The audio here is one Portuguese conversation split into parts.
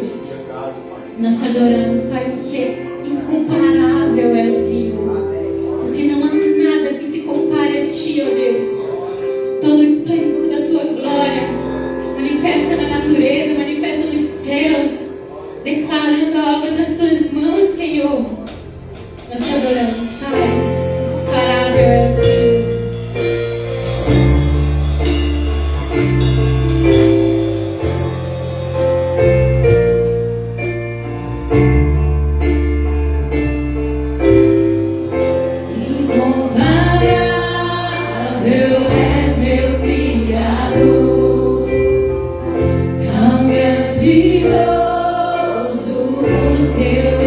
Deus. Nós te adoramos, Pai, porque incomparável é o Senhor. Porque não há nada que se compare a Ti, ó Deus. Todo o esplendor da Tua glória manifesta na natureza, manifesta nos céus, declarando a obra das Tuas mãos, Senhor. Nós te adoramos, Pai. Incomparável é o Senhor. Tão grandioso o Teu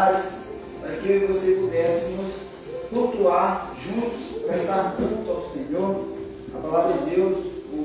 lugares, para que eu e você pudéssemos cultuar juntos, prestar culto ao Senhor. A palavra de Deus,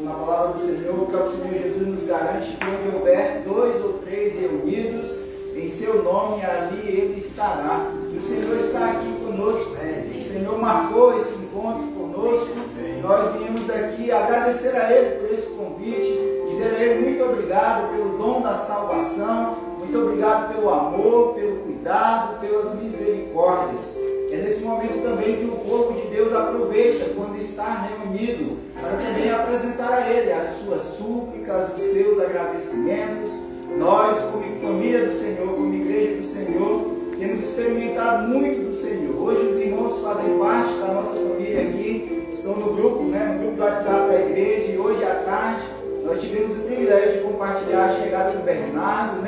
na palavra do Senhor, o próprio Senhor Jesus nos garante que onde houver 2 ou 3 reunidos em seu nome, ali Ele estará. E o Senhor está aqui conosco. O Senhor marcou esse encontro conosco. Nós viemos aqui agradecer a Ele por esse convite, dizer a Ele muito obrigado pelo dom da salvação, muito obrigado pelo amor, pelo cuidado, pelas misericórdias. É nesse momento também que o povo de Deus aproveita quando está reunido para também apresentar a Ele as suas súplicas, os seus agradecimentos. Nós, como família do Senhor, como igreja do Senhor, temos experimentado muito do Senhor. Hoje os irmãos fazem parte da nossa família aqui, estão no grupo, no grupo do WhatsApp da igreja, e hoje à tarde nós tivemos o privilégio de compartilhar a chegada do Bernardo,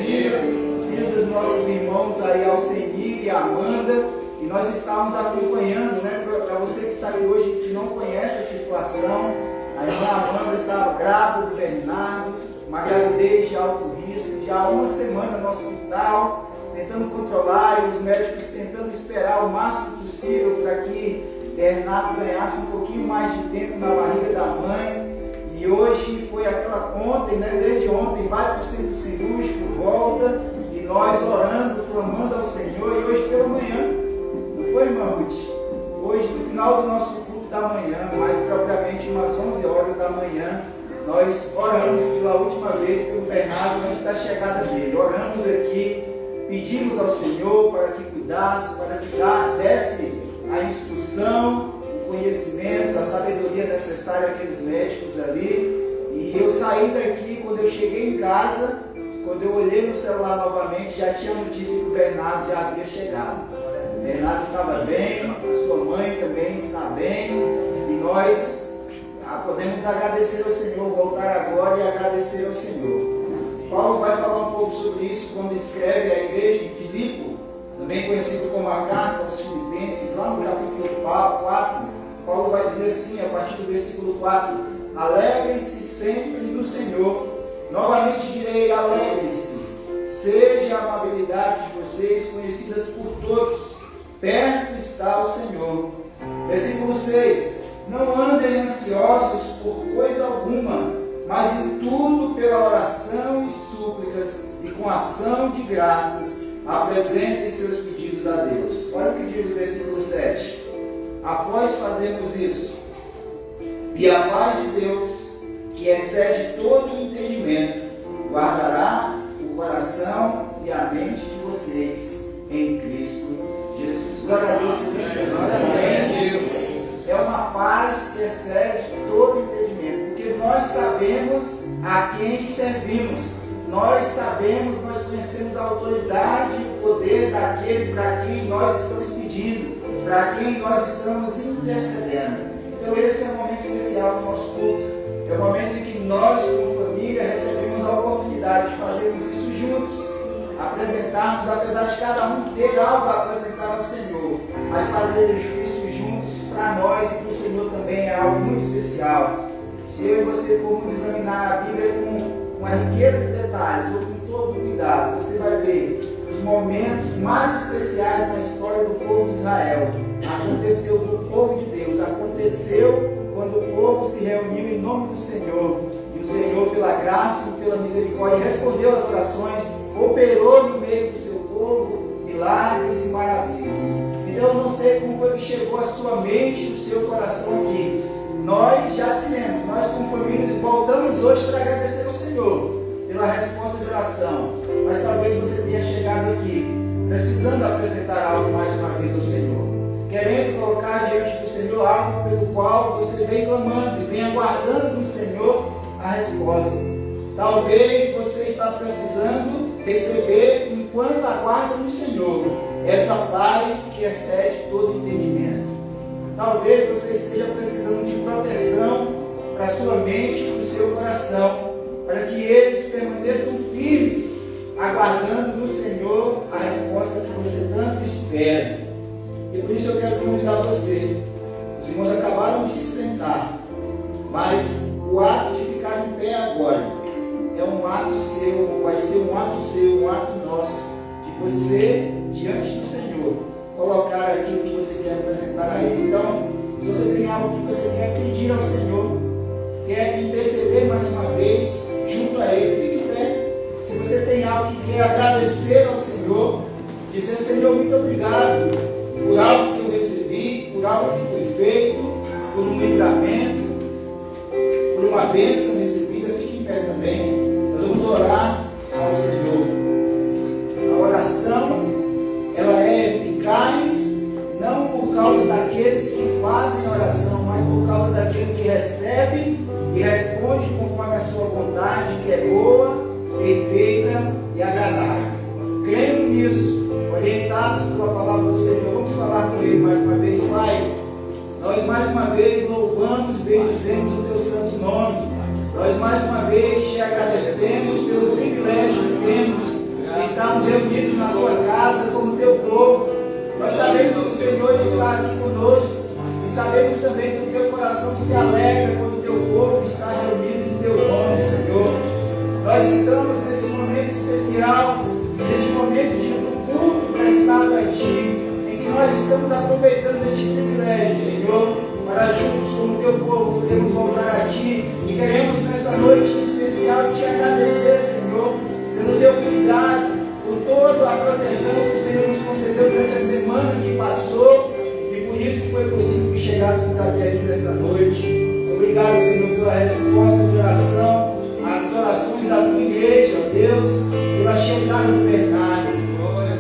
filho dos nossos irmãos aí, Alcemir e Amanda. E nós estávamos acompanhando, para você que está aqui hoje que não conhece a situação, a irmã Amanda estava grávida do Bernardo, uma gravidez de alto risco, já há uma semana no hospital, tentando controlar, e os médicos tentando esperar o máximo possível para que Bernardo ganhasse um pouquinho mais de tempo na barriga da mãe. E hoje foi ontem, desde ontem, vai para o centro cirúrgico, volta, e nós orando, clamando ao Senhor, e hoje pela manhã, foi, irmã Ruth? Hoje, no final do nosso culto da manhã, mais propriamente umas 11 horas da manhã, nós oramos pela última vez pelo Bernardo antes da chegada dele. Oramos aqui, pedimos ao Senhor para que cuidasse, para que desse a instrução, o conhecimento, a sabedoria necessária àqueles médicos ali. E eu saí daqui, quando eu cheguei em casa, quando eu olhei no celular novamente, já tinha notícia que o Bernardo já havia chegado. Bernardo estava bem, a sua mãe também está bem, e nós podemos agradecer ao Senhor, voltar agora e agradecer ao Senhor. Paulo vai falar um pouco sobre isso quando escreve a igreja em Filipe, também conhecido como a carta aos Filipenses, lá no capítulo 4, Paulo vai dizer assim, a partir do versículo 4, alegrem-se sempre no Senhor. Novamente direi, alegrem-se, seja a amabilidade de vocês conhecidas por todos. Perto está o Senhor. Versículo 6. Não andem ansiosos por coisa alguma, mas em tudo pela oração e súplicas e com ação de graças apresentem seus pedidos a Deus. Olha o que diz o versículo 7. Após fazermos isso, e a paz de Deus, que excede todo o entendimento, guardará o coração e a mente de vocês em Cristo Jesus. Glória a Deus por isso. É uma paz que excede todo entendimento, porque nós sabemos a quem servimos. Nós sabemos, nós conhecemos a autoridade e o poder daquele para quem nós estamos pedindo, para quem nós estamos intercedendo. Então esse é um momento especial do nosso culto. É o momento em que nós, como família, recebemos a oportunidade de fazermos isso juntos. Apresentarmos, apesar de cada um ter algo a apresentar ao Senhor, mas fazer isso juntos para nós e para o Senhor também é algo muito especial. Se eu e você formos examinar a Bíblia com uma riqueza de detalhes, ou com todo cuidado, você vai ver os momentos mais especiais na história do povo de Israel. Aconteceu do povo de Deus, aconteceu quando o povo se reuniu em nome do Senhor. E o Senhor, pela graça e pela misericórdia, respondeu às orações, operou no meio do seu povo milagres e maravilhas. Então eu não sei como foi que chegou a sua mente e o seu coração aqui. Nós já dissemos, nós como famílias voltamos hoje para agradecer ao Senhor pela resposta de oração. Mas talvez você tenha chegado aqui precisando apresentar algo mais uma vez ao Senhor, querendo colocar diante do Senhor algo pelo qual você vem clamando e vem aguardando no Senhor a resposta. Talvez você está precisando receber, enquanto aguarda no Senhor, essa paz que excede todo entendimento. Talvez você esteja precisando de proteção para a sua mente e para o seu coração, para que eles permaneçam firmes, aguardando no Senhor a resposta que você tanto espera. E por isso eu quero convidar você. Os irmãos acabaram de se sentar, mas o ato de ficar em pé agora é um ato seu, vai ser um ato seu, um ato nosso, de você, diante do Senhor, colocar aquilo que você quer apresentar a Ele. Então, se você tem algo que você quer pedir ao Senhor, quer interceder mais uma vez junto a Ele, fique em pé. Se você tem algo que quer agradecer ao Senhor, dizer: Senhor, muito obrigado por algo que eu recebi, por algo que foi feito, por um livramento, por uma bênção recebida, fique em pé também. Nós vamos orar ao Senhor. A oração, ela é eficaz, não por causa daqueles que fazem a oração, mas por causa daquele que recebe e responde conforme a sua vontade, que é boa, perfeita e agradável. Creio nisso, orientados pela palavra do Senhor. Vamos falar com Ele mais uma vez. Pai, nós mais uma vez louvamos e bendizemos o Teu santo nome. Nós mais uma vez Te agradecemos pelo privilégio que temos de estarmos reunidos na Tua casa como Teu povo. Nós sabemos que o Senhor está aqui conosco e sabemos também que o Teu coração se alegra quando o Teu povo está reunido em Teu nome, Senhor. Nós estamos nesse momento especial, nesse momento de culto prestado a Ti, em que nós estamos aproveitando este privilégio, Senhor, para juntos como Teu povo podermos voltar a Ti, e queremos nessa noite especial Te agradecer, Senhor, pelo Teu cuidado, por toda a proteção que o Senhor nos concedeu durante a semana que passou, e por isso foi possível que chegássemos até aqui nessa noite. Obrigado, Senhor, pela resposta de oração às orações da Tua igreja, ó Deus, pela chegada do Bernardo.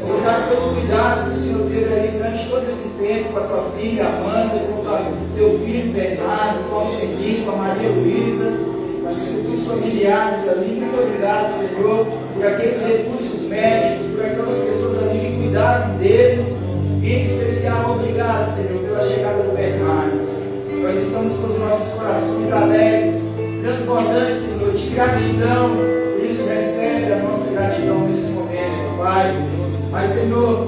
Obrigado pelo cuidado que o Senhor teve ali durante todo esse tempo com a Tua filha Amanda, com o Teu filho Bernardo, com o Alcemir, com a Maria Luísa, com os familiares ali. Muito obrigado, Senhor, por aqueles recursos médicos, por aquelas pessoas ali que cuidaram deles. E em especial, obrigado, Senhor, pela chegada do Bernardo. Nós estamos com os nossos corações alegres, transbordantes, Senhor, de gratidão. Por isso, recebe a nossa gratidão nesse momento, Pai. Mas, Senhor,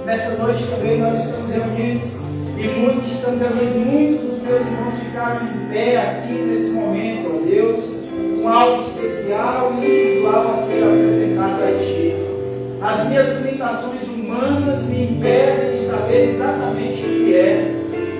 nessa noite também nós estamos reunidos, e muitos dos meus irmãos ficaram em pé aqui nesse momento, ó Deus, com algo especial e individual a ser apresentado a Ti. As minhas limitações humanas me impedem de saber exatamente o que é,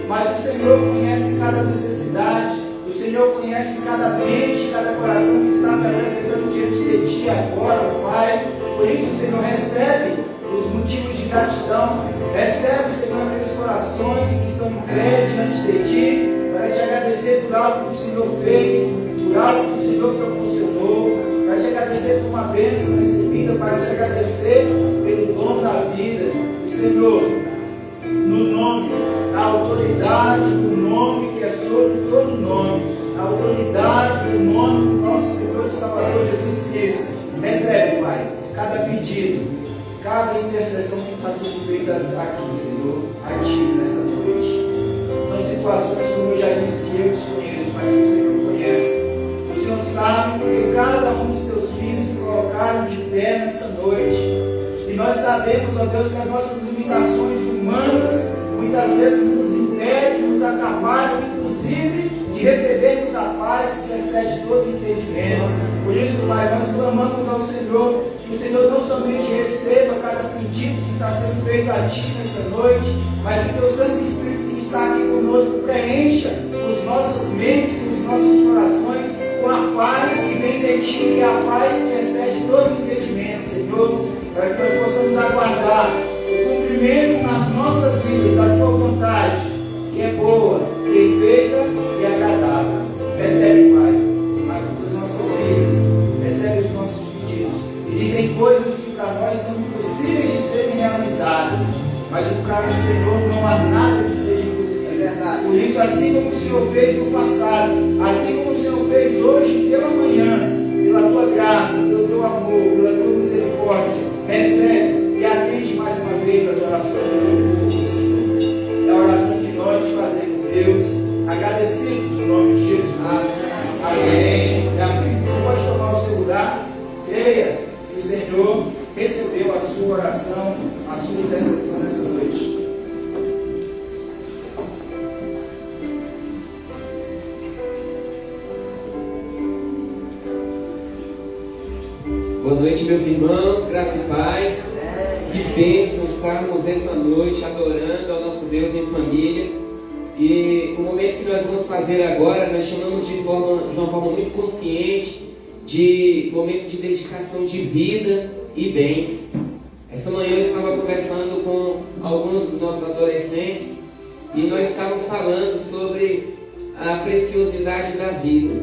mas o Senhor conhece cada necessidade, o Senhor conhece cada mente, cada coração que está se apresentando diante de Ti agora, Pai. Por isso, Senhor, recebe os motivos de gratidão, recebe, Senhor, aqueles corações que estão em pé diante de Ti, para Te agradecer por algo que o Senhor fez, por algo que o Senhor proporcionou, para Te agradecer por uma bênção recebida, para Te agradecer pelo dom da vida. E, Senhor, no nome, na autoridade do nome que é sobre todo nome, na autoridade do nome do nosso Senhor e Salvador Jesus Cristo, recebe, Pai, cada pedido, cada intercessão que está sendo feita aqui, Senhor, a Ti nessa noite. São situações, como eu já disse, que eu desconheço, mas que o Senhor conhece. O Senhor sabe que cada um dos Teus filhos se colocaram de pé nessa noite. E nós sabemos, ó Deus, que as nossas limitações humanas muitas vezes nos impedem, nos atrapalham, inclusive, de recebermos a paz que excede todo entendimento. Por isso, Pai, nós clamamos ao Senhor, que o Senhor não somente receba cada pedido que está sendo feito a Ti nessa noite, mas que o Teu Santo Espírito que está aqui conosco preencha os nossos mentes e os nossos corações com a paz que vem de Ti, que é a paz que excede todo entendimento, Senhor, para que nós possamos aguardar o cumprimento nas nossas vidas da Tua vontade, que é boa, perfeita e agradável. Recebe, Pai, as nossas vidas, recebe os nossos pedidos. Existem coisas que para nós são impossíveis de serem realizadas, mas para o Senhor não há nada que seja impossível. Por isso, assim como o Senhor fez no passado, assim como o Senhor fez hoje pela manhã, pela Tua graça, pelo Teu amor, pela Tua misericórdia, recebe e atende mais uma vez as orações do Teu povo, Senhor. É a oração que nós fazemos, Deus, agradecidos no nome de Jesus. Amém e amém. Você pode tomar o seu lugar. Creia que o Senhor recebeu a sua oração, a sua intercessão nessa noite. Boa noite, meus irmãos, graça e paz. bênção estarmos essa noite adorando ao nosso Deus em família. E o momento que nós vamos fazer agora, nós chamamos de uma forma muito consciente de momento de dedicação de vida e bens. Essa manhã eu estava conversando com alguns dos nossos adolescentes e nós estávamos falando sobre a preciosidade da vida.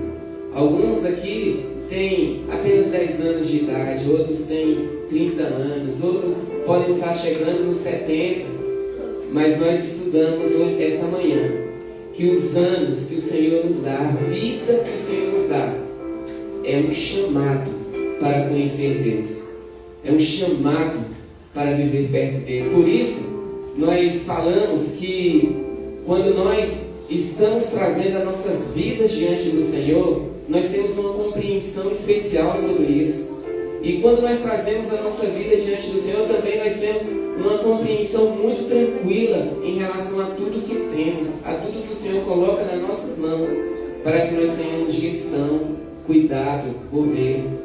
Alguns aqui têm apenas 10 anos de idade, outros têm 30 anos, outros podem estar chegando nos 70, mas nós estudamos hoje, essa manhã, que os anos que o Senhor nos dá, a vida que o Senhor nos dá, é um chamado para conhecer Deus, é um chamado para viver perto dele. Por isso, nós falamos que quando nós estamos trazendo as nossas vidas diante do Senhor, nós temos uma compreensão especial sobre isso. E quando nós trazemos a nossa vida diante do Senhor, também nós temos uma compreensão muito tranquila em relação a tudo que temos, a tudo que o Senhor coloca nas nossas mãos, para que nós tenhamos gestão, cuidado, governo.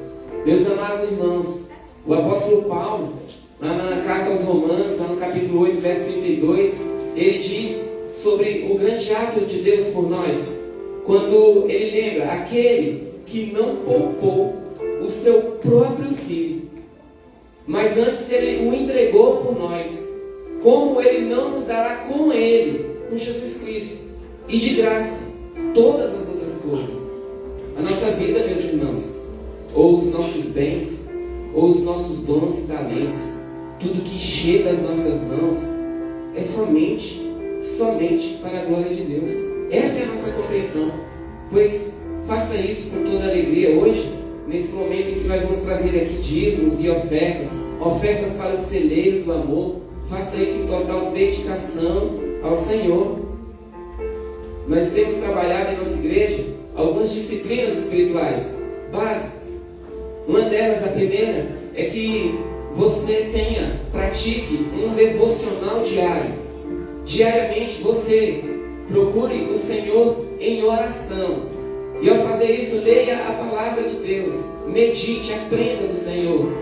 Meus amados irmãos, o apóstolo Paulo, lá na carta aos Romanos, lá no capítulo 8, verso 32, ele diz sobre o grande ato de Deus por nós, quando ele lembra aquele que não poupou o seu próprio filho, mas antes ele o entregou por nós, como ele não nos dará com ele, com Jesus Cristo, e de graça, todas as outras coisas. A nossa vida, meus irmãos, ou os nossos bens, ou os nossos dons e talentos, tudo que chega às nossas mãos, é somente para a glória de Deus. Essa é a nossa compreensão. Pois faça isso com toda alegria hoje, nesse momento em que nós vamos trazer aqui dízimos e ofertas para o celeiro do amor. Faça isso em total dedicação ao Senhor. Nós temos trabalhado em nossa igreja algumas disciplinas espirituais básicas. Uma delas, a primeira, é que você pratique um devocional diário. Diariamente você procure o Senhor em oração. E ao fazer isso, leia a palavra de Deus. Medite, aprenda do Senhor.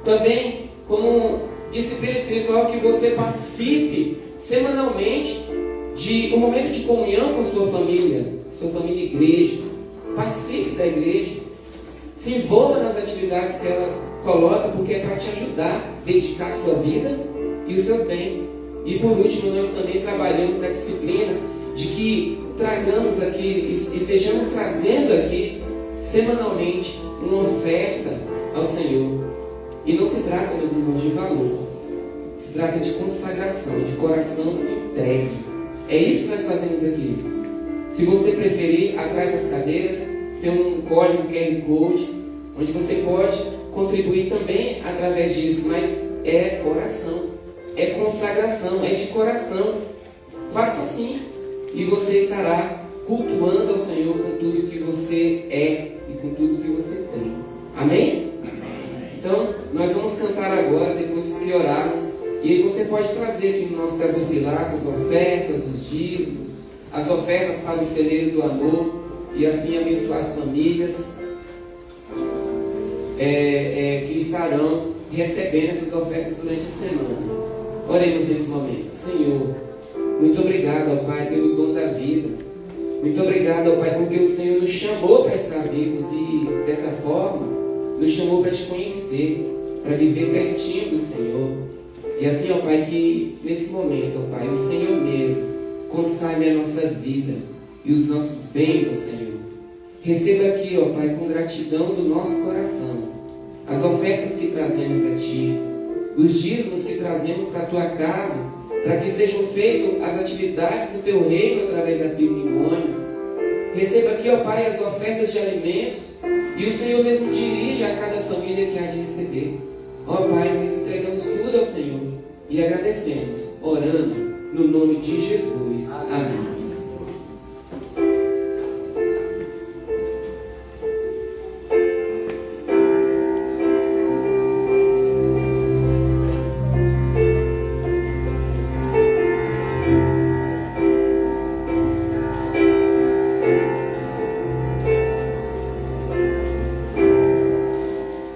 Também, como disciplina espiritual, que você participe semanalmente de um momento de comunhão com sua família igreja. Participe da igreja. Se envolva nas atividades que ela coloca, porque é para te ajudar a dedicar a sua vida e os seus bens. E por último, nós também trabalhamos a disciplina de que tragamos aqui, estejamos trazendo aqui semanalmente uma oferta ao Senhor. E não se trata, meus irmãos, de valor, se trata de consagração, de coração entregue. É isso que nós fazemos aqui. Se você preferir, atrás das cadeiras tem um código QR Code, onde você pode contribuir também através disso, mas é oração, é consagração, é de coração. Faça assim e você estará cultuando ao Senhor com tudo que você é e com tudo que você tem. Amém? Então, nós vamos cantar agora, depois que orarmos, e aí você pode trazer aqui no nosso gasofilaço as ofertas, os dízimos, as ofertas para o celeiro do amor, e assim abençoar as famílias que estarão recebendo essas ofertas durante a semana. Oremos nesse momento. Senhor, muito obrigado, ó Pai, pelo dom da vida. Muito obrigado, ó Pai, porque o Senhor nos chamou para estar vivos e dessa forma nos chamou para te conhecer, para viver pertinho do Senhor. E assim, ó Pai, que nesse momento, ó Pai, o Senhor mesmo consagre a nossa vida e os nossos bens ao Senhor. Receba aqui, ó Pai, com gratidão do nosso coração, as ofertas que trazemos a Ti, os dízimos que trazemos para a Tua casa, para que sejam feitas as atividades do Teu reino através da Bíblia. Receba aqui, ó Pai, as ofertas de alimentos, e o Senhor mesmo dirige a cada família que há de receber. Ó Pai, nós entregamos tudo ao Senhor e agradecemos, orando no nome de Jesus. Amém.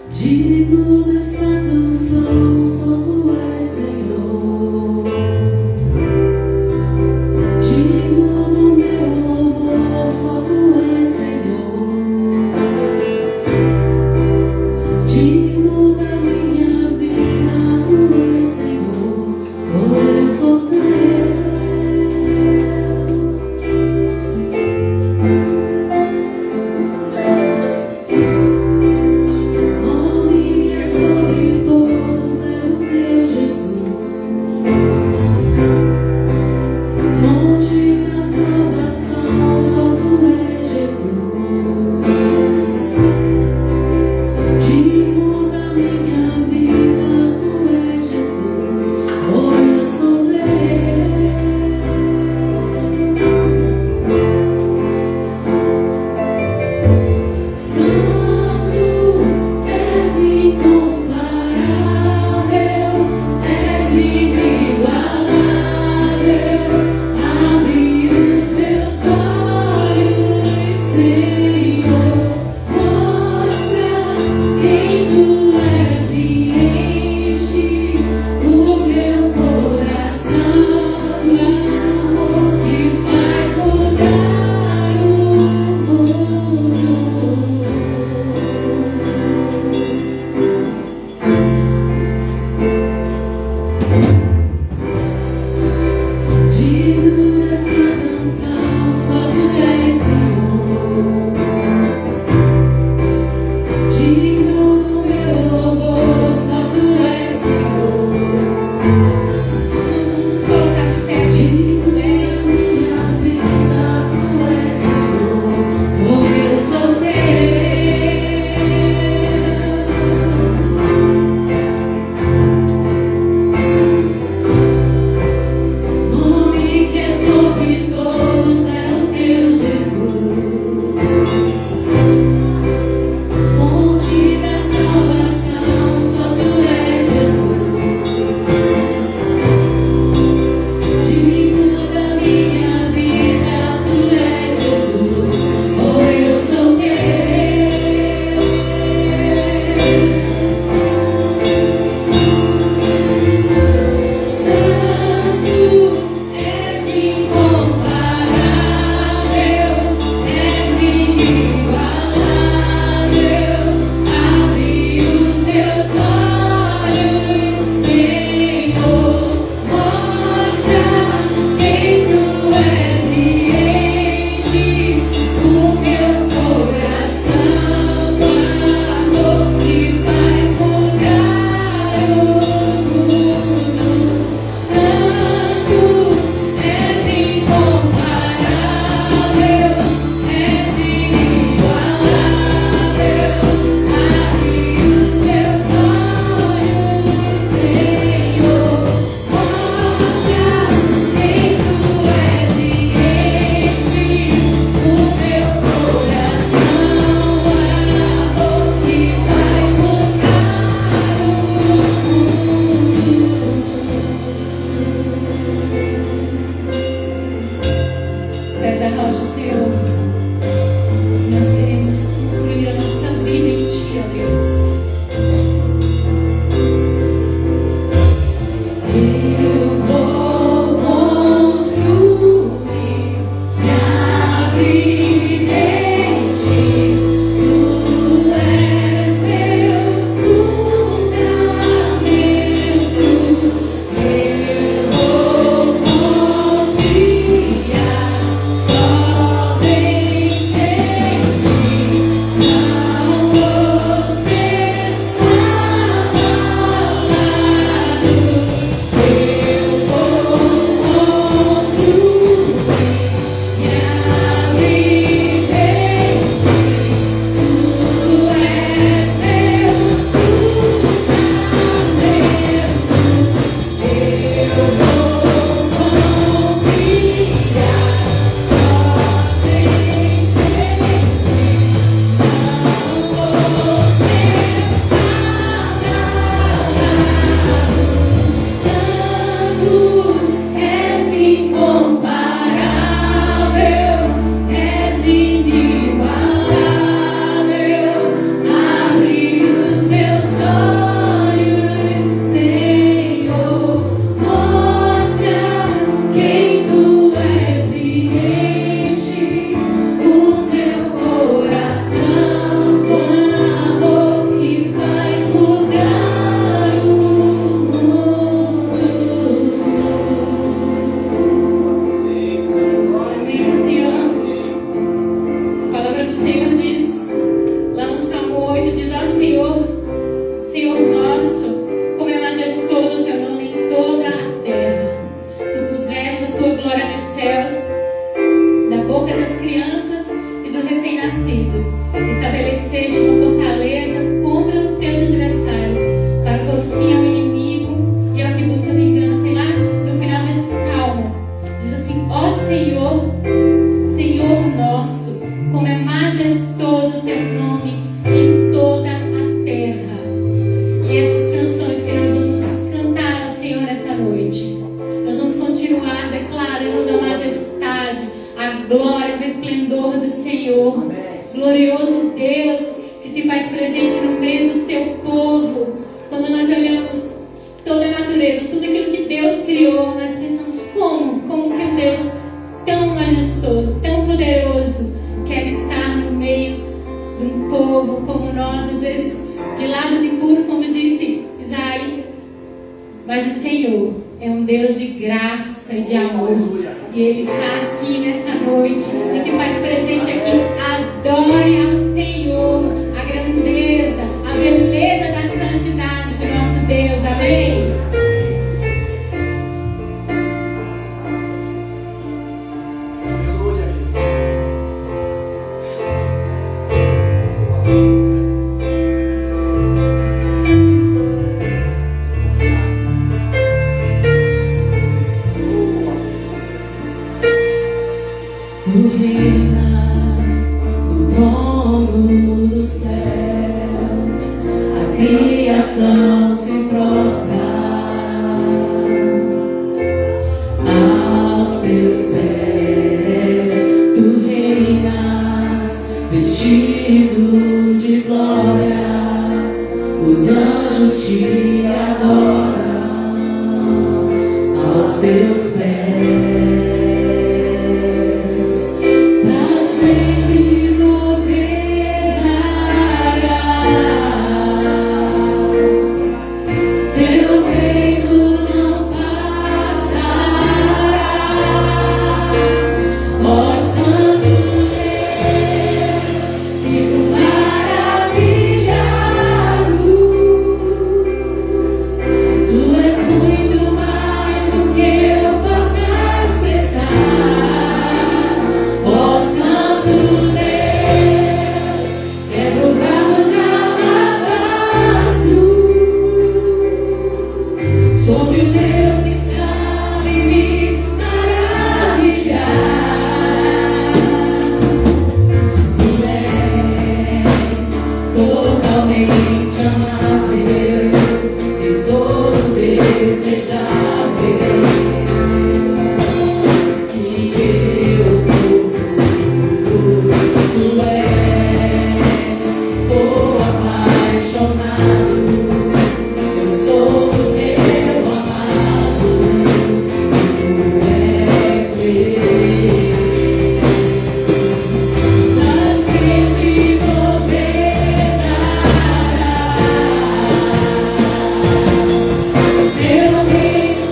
Digno dessa canção, só Tu és Senhor, nós pensamos como que um Deus tão majestoso, tão poderoso, quer estar no meio de um povo como nós, às vezes de lábios impuros, como disse Isaías. Mas o Senhor é um Deus de graça e de amor. E Ele está aqui nessa noite e se faz presente aqui. Adore ao Senhor a grandeza, a beleza da santidade do nosso Deus. Amém? Tu reinas no trono dos céus, a criação se prostra aos teus pés. Tu reinas vestido de glória, os anjos te adoram aos teus pés. Sobre o Deus que sabe me maravilhar. Tu és totalmente amável, tesouro desejável, que eu procuro. Tu és fogo apaixonado. Eu sou o teu amado, tu és meu. Pra sempre governarás. Teu reino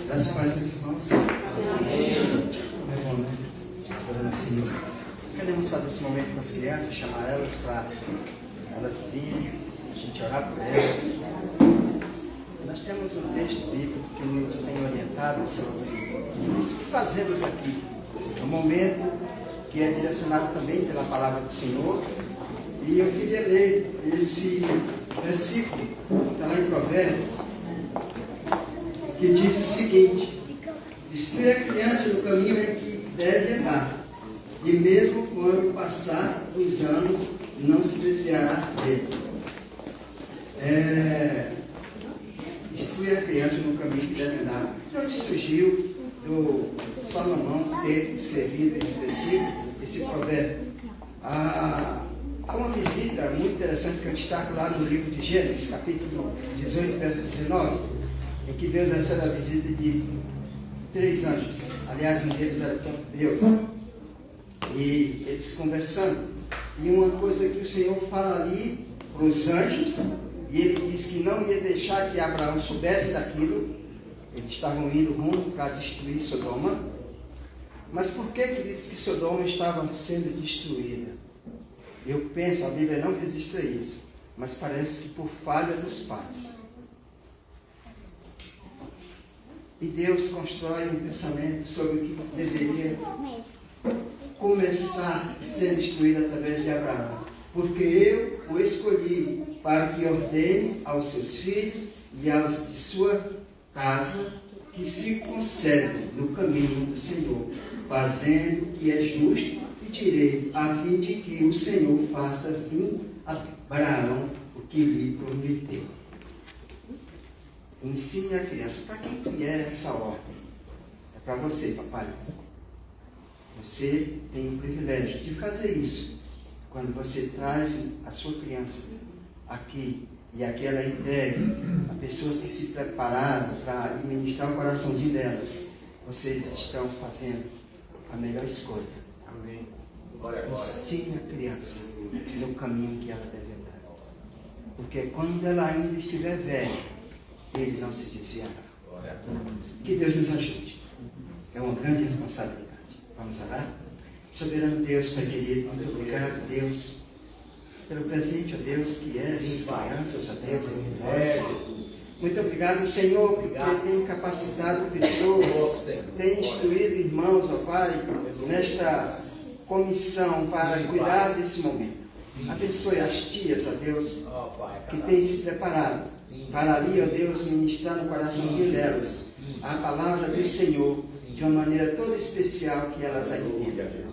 Graças a Deus, irmãos. É bom, né? Adorando o Senhor. Nós queremos fazer esse momento com as crianças, chamar elas para elas virem, a gente orar por elas. Nós temos um texto bíblico que nos tem orientado sobre isso que fazemos aqui. É um momento que é direcionado também pela palavra do Senhor. E eu queria ler esse versículo, está lá em Provérbios, que diz o seguinte: instrui a criança no caminho em que deve andar, e mesmo quando passar os anos, não se desviará dele. Instrui a criança no caminho que deve andar. De onde surgiu do Salomão ter escrevido esse versículo, esse provérbio? Há uma visita muito interessante que eu destaco lá no livro de Gênesis, capítulo 18, verso 19, em que Deus recebe a visita de 3 anjos. Aliás, um deles era o próprio Deus. E eles conversando. E uma coisa que o Senhor fala ali para os anjos, e ele diz que não ia deixar que Abraão soubesse daquilo. Eles estavam indo rumo para destruir Sodoma. Mas por que diz que Sodoma estava sendo destruída? Eu penso, a Bíblia não registra isso, mas parece que por falha dos pais. E Deus constrói um pensamento sobre o que deveria começar a ser destruído através de Abraão. Porque eu o escolhi para que ordene aos seus filhos e aos de sua casa que se conservem no caminho do Senhor, fazendo o que é justo e direito, a fim de que o Senhor faça vir a Abraão o que lhe prometeu. Ensine a criança. Para quem que é essa ordem? É para você, papai. Você tem o privilégio de fazer isso. Quando você traz a sua criança aqui e aqui ela é entregue a pessoas que se prepararam para ministrar o coraçãozinho delas, vocês estão fazendo a melhor escolha. Amém. Ensine a criança no caminho que ela deve andar. Porque quando ela ainda estiver velha, ele não se desviará. Que Deus nos ajude. É uma grande responsabilidade. Vamos orar? Soberano Deus, Pai querido, muito obrigado, Deus, pelo presente, ó Deus, que é essas crianças, ó Deus, em nós. Muito obrigado, Senhor, porque tem capacitado pessoas, tem instruído irmãos, ó Pai, nesta comissão para cuidar desse momento. Abençoe as tias, ó Deus, que têm se preparado para ali, ó Deus, ministrar no coraçãozinho delas a palavra do Senhor de uma maneira toda especial que elas a entendam.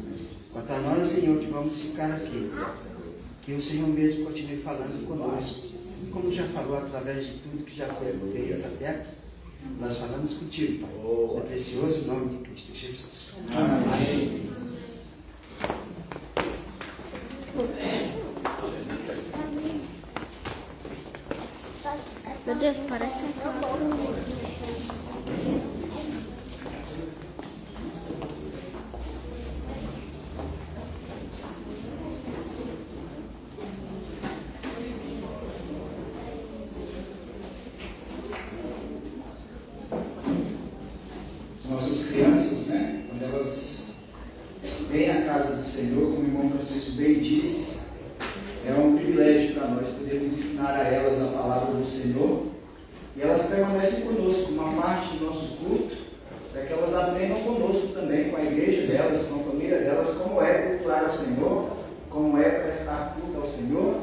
Quanto a nós, Senhor, que vamos ficar aqui, que o Senhor mesmo continue falando conosco, como já falou através de tudo que já foi feito até aqui. Nós falamos contigo, Pai, no precioso nome de Cristo Jesus. Amém. Meu Deus, parece um carro. Nossas crianças, né? Quando elas vêm à casa do Senhor, como o irmão Francisco bem disse, é um privilégio para nós podermos ensinar a elas a palavra do Senhor, e elas permanecem conosco, uma parte do nosso culto, para que elas aprendam conosco também, com a igreja delas, com a família delas, como é cultuar ao Senhor, como é prestar culto ao Senhor.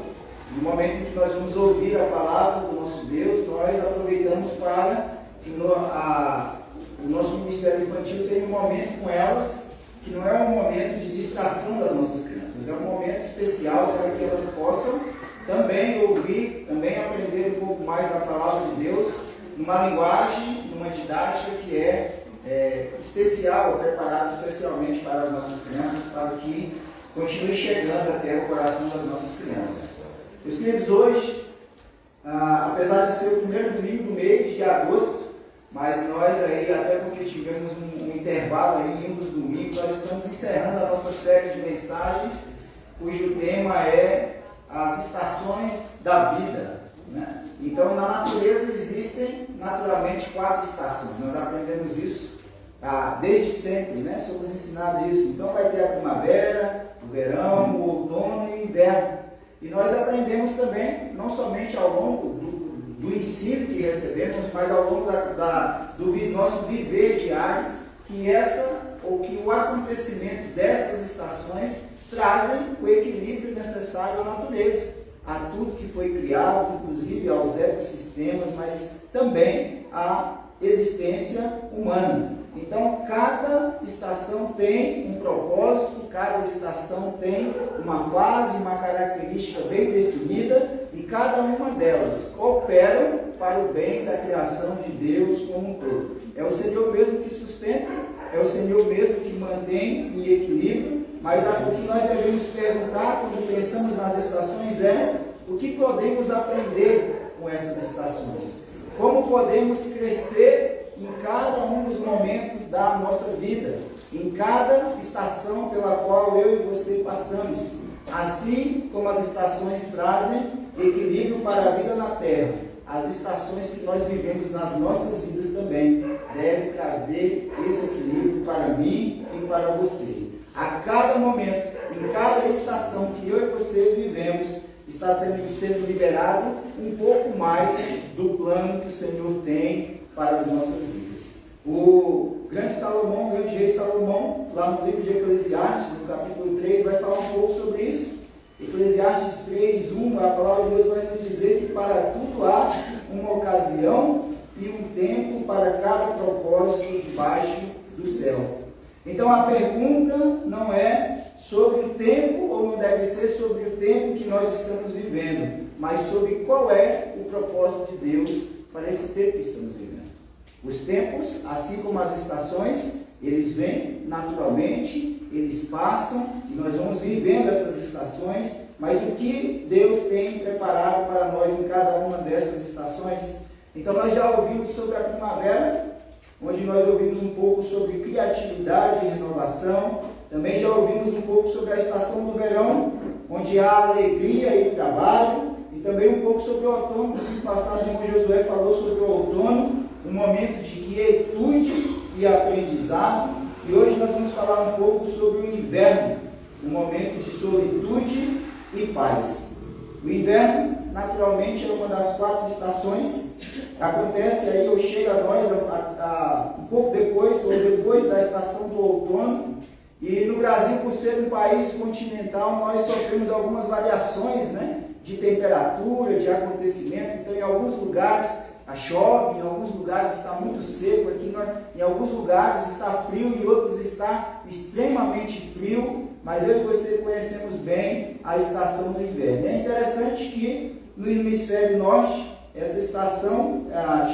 No momento em que nós vamos ouvir a palavra do nosso Deus, nós aproveitamos para que o nosso ministério infantil tenha um momento com elas, que não é um momento de distração das nossas crianças, mas é um momento especial para que elas possam também ouvir, também aprender um pouco mais da palavra de Deus, numa linguagem, numa didática que é especial, preparada especialmente para as nossas crianças, para que continue chegando até o coração das nossas crianças. Meus queridos, hoje, apesar de ser o primeiro domingo do mês de agosto, mas nós aí, até porque tivemos um intervalo aí em um dos domingos, nós estamos encerrando a nossa série de mensagens, cujo tema é as estações da vida, né? Então, na natureza existem naturalmente 4 estações. Nós aprendemos isso desde sempre, né? Somos ensinados isso. Então, vai ter a primavera, o verão, o outono e o inverno. E nós aprendemos também, não somente ao longo do ensino que recebemos, mas ao longo do nosso viver diário, que o acontecimento dessas estações trazem o equilíbrio necessário à natureza, a tudo que foi criado, inclusive aos ecossistemas, mas também à existência humana. Então, cada estação tem um propósito, cada estação tem uma fase, uma característica bem definida, e cada uma delas cooperam para o bem da criação de Deus como um todo. É o Senhor mesmo que sustenta, é o Senhor mesmo que mantém em equilíbrio, mas o que nós devemos perguntar quando pensamos nas estações é: o que podemos aprender com essas estações? Como podemos crescer em cada um dos momentos da nossa vida, em cada estação pela qual eu e você passamos? Assim como as estações trazem equilíbrio para a vida na Terra, as estações que nós vivemos nas nossas vidas também devem trazer esse equilíbrio para mim e para você. A cada momento, em cada estação que eu e você vivemos, está sendo liberado um pouco mais do plano que o Senhor tem para as nossas vidas. O grande Salomão, o grande rei Salomão, lá no livro de Eclesiastes, no capítulo 3, vai falar um pouco sobre isso. Eclesiastes 3:1, a palavra de Deus vai nos dizer que para tudo há uma ocasião e um tempo para cada propósito debaixo do céu. Então a pergunta não é sobre o tempo, ou não deve ser sobre o tempo que nós estamos vivendo, mas sobre qual é o propósito de Deus para esse tempo que estamos vivendo. Os tempos, assim como as estações, eles vêm naturalmente, eles passam e nós vamos vivendo essas estações, mas o que Deus tem preparado para nós em cada uma dessas estações? Então nós já ouvimos sobre a primavera, onde nós ouvimos um pouco sobre criatividade e renovação. Também já ouvimos um pouco sobre a estação do verão, onde há alegria e trabalho. E também um pouco sobre o outono. No passado, o irmão Josué falou sobre o outono, um momento de quietude e aprendizado. E hoje nós vamos falar um pouco sobre o inverno, um momento de solitude e paz. O inverno, naturalmente, é uma das 4 estações. Acontece aí, ou chega a nós um pouco depois, ou depois da estação do outono. E no Brasil, por ser um país continental, nós sofremos algumas variações, né, de temperatura, de acontecimentos. Então, em alguns lugares chove, em alguns lugares está muito seco, em alguns lugares está frio, em outros está extremamente frio, mas eu e você conhecemos bem a estação do inverno. É interessante que no hemisfério norte, essa estação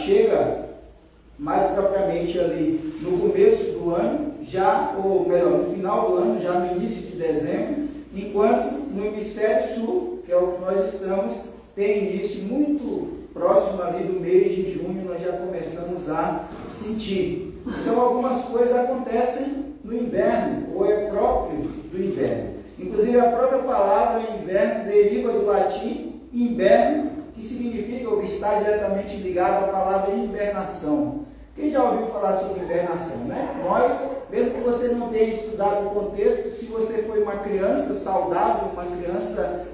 chega mais propriamente ali no começo do ano, ou melhor, no final do ano, já no início de dezembro, enquanto no hemisfério sul, que é o que nós estamos, tem início muito próximo ali do mês de junho, nós já começamos a sentir. Então algumas coisas acontecem no inverno, ou é próprio do inverno. Inclusive a própria palavra inverno deriva do latim inverno, que significa ou está diretamente ligado à palavra invernação. Quem já ouviu falar sobre invernação, né? Nós, mesmo que você não tenha estudado o contexto, se você foi uma criança saudável, uma criança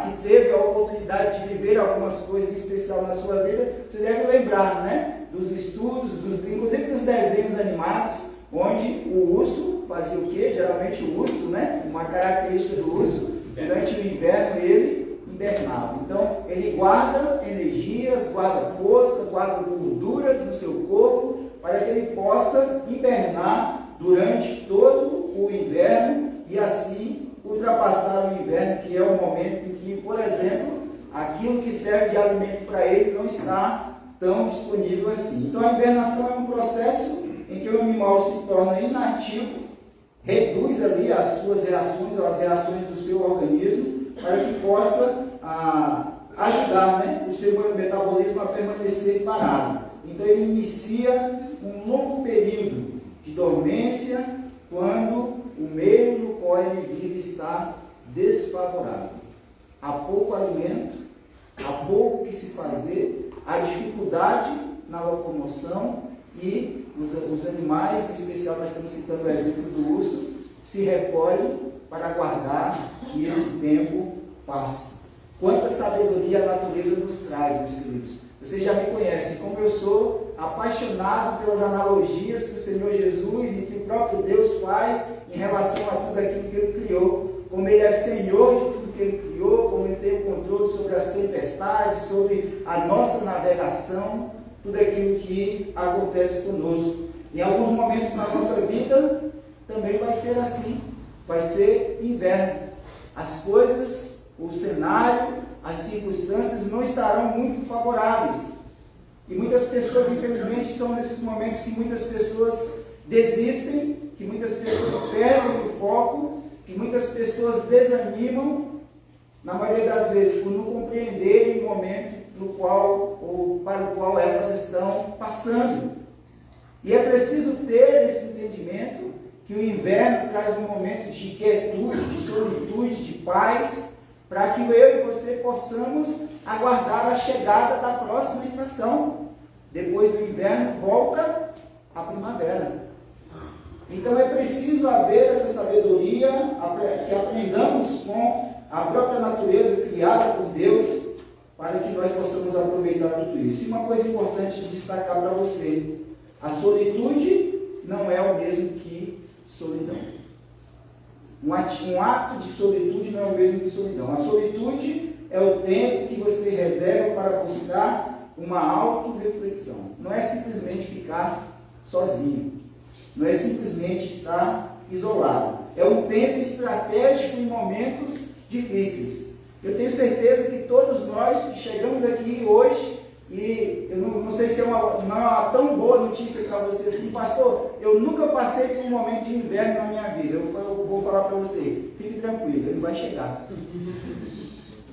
que teve a oportunidade de viver algumas coisas em especial na sua vida, você deve lembrar, né? Dos estudos, inclusive dos desenhos animados, onde o urso fazia o quê? Geralmente o urso, né? Uma característica do urso, durante o inverno ele hibernava. Então, ele guarda energias, guarda força, guarda gorduras no seu corpo, para que ele possa hibernar durante todo o inverno e assim ultrapassar o inverno, que é o momento em que, por exemplo, aquilo que serve de alimento para ele não está tão disponível assim. Então, a hibernação é um processo em que o animal se torna inativo, reduz ali as suas reações, as reações do seu organismo, para que possa ajudar, né, o seu metabolismo a permanecer parado. Então ele inicia um longo período de dormência quando o meio no qual ele vive está desfavorável. Há pouco alimento, há pouco que se fazer, há dificuldade na locomoção e os animais, em especial nós estamos citando o exemplo do urso, se recolhem para aguardar que esse tempo passe. Quanta sabedoria a natureza nos traz, meus queridos. Vocês já me conhecem, como eu sou apaixonado pelas analogias que o Senhor Jesus e que o próprio Deus faz em relação a tudo aquilo que Ele criou. Como Ele é Senhor de tudo que Ele criou, como Ele tem o controle sobre as tempestades, sobre a nossa navegação, tudo aquilo que acontece conosco. Em alguns momentos na nossa vida também vai ser assim, vai ser inverno. As coisas, o cenário, as circunstâncias não estarão muito favoráveis. E muitas pessoas, infelizmente, são nesses momentos que muitas pessoas desistem, que muitas pessoas perdem o foco, que muitas pessoas desanimam, na maioria das vezes, por não compreenderem o momento no qual ou para o qual elas estão passando. E é preciso ter esse entendimento que o inverno traz um momento de quietude, de solitude, de paz, para que eu e você possamos aguardar a chegada da próxima estação. Depois do inverno, volta a primavera. Então é preciso haver essa sabedoria, que aprendamos com a própria natureza criada por Deus, para que nós possamos aproveitar tudo isso. E uma coisa importante de destacar para você: a solitude não é o mesmo que solidão. Um ato de solitude não é o mesmo que solidão. A solitude é o tempo que você reserva para buscar uma autorreflexão. Não é simplesmente ficar sozinho. Não é simplesmente estar isolado. É um tempo estratégico em momentos difíceis. Eu tenho certeza que todos nós que chegamos aqui hoje, e eu não sei se é uma tão boa notícia para você assim, pastor, eu nunca passei por um momento de inverno na minha vida. Eu vou falar para você, fique tranquilo, ele vai chegar.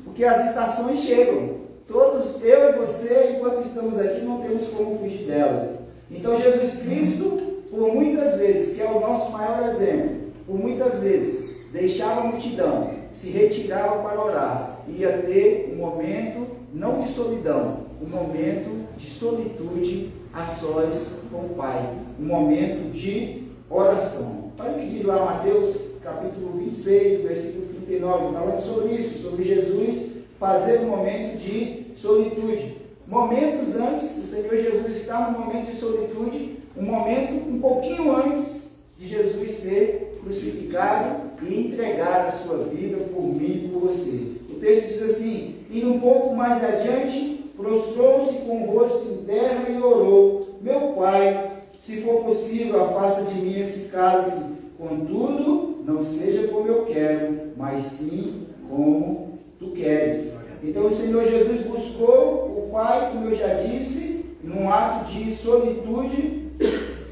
Porque as estações chegam. Todos, eu e você, enquanto estamos aqui, não temos como fugir delas. Então Jesus Cristo, por muitas vezes, que é o nosso maior exemplo, por muitas vezes, deixava a multidão, se retirava para orar, ia ter um momento, não de solidão, um momento de solitude a sós com o Pai, um momento de oração. Olha o que diz lá Mateus, capítulo 26, versículo 39, falando sobre isso, sobre Jesus fazer um momento de solitude. Momentos antes, o Senhor Jesus está num momento de solitude, um momento um pouquinho antes de Jesus ser crucificado e entregar a sua vida por mim e por você. O texto diz assim: indo um pouco mais adiante, prostrou-se com o rosto em terra e orou: meu Pai, se for possível, afasta de mim esse cálice, contudo, não seja como eu quero, mas sim como tu queres. Então o Senhor Jesus buscou o Pai, como eu já disse, num ato de solitude,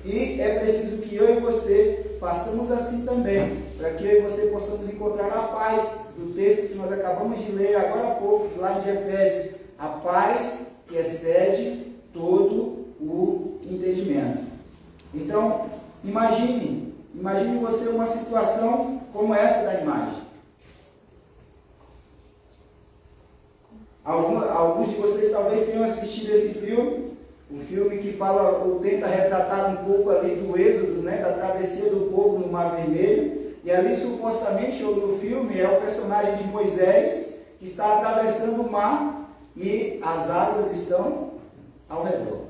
e é preciso que eu e você façamos assim também, para que eu e você possamos encontrar a paz do texto que nós acabamos de ler agora há pouco, lá de Efésios, a paz que excede todo o entendimento. Então, imagine você uma situação como essa da imagem. Alguns de vocês talvez tenham assistido esse filme, um filme que fala ou tenta retratar um pouco ali do êxodo, né, da travessia do povo no Mar Vermelho, e ali supostamente, ou no filme, é o personagem de Moisés que está atravessando o mar e as águas estão ao redor.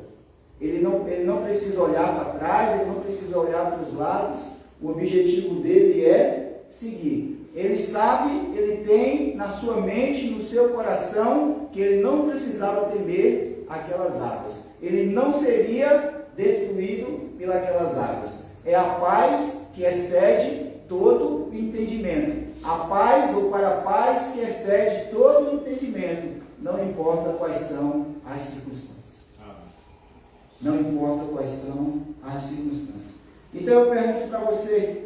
Ele não precisa olhar para trás, ele não precisa olhar para os lados, o objetivo dele é seguir. Ele sabe, ele tem na sua mente, no seu coração, que ele não precisava temer aquelas águas. Ele não seria destruído pelas águas. É a paz que excede todo o entendimento. A paz, ou para a paz que excede todo o entendimento, não importa quais são as circunstâncias. Não importa quais são as circunstâncias. Então eu pergunto para você: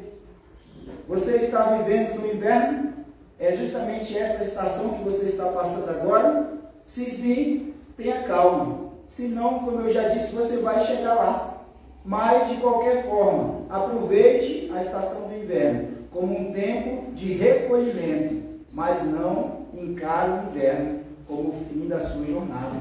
você está vivendo no inverno? É justamente essa estação que você está passando agora? Se sim, tenha calma. Se não, como eu já disse, você vai chegar lá. Mas, de qualquer forma, aproveite a estação do inverno como um tempo de recolhimento, mas não encare o inverno como o fim da sua jornada.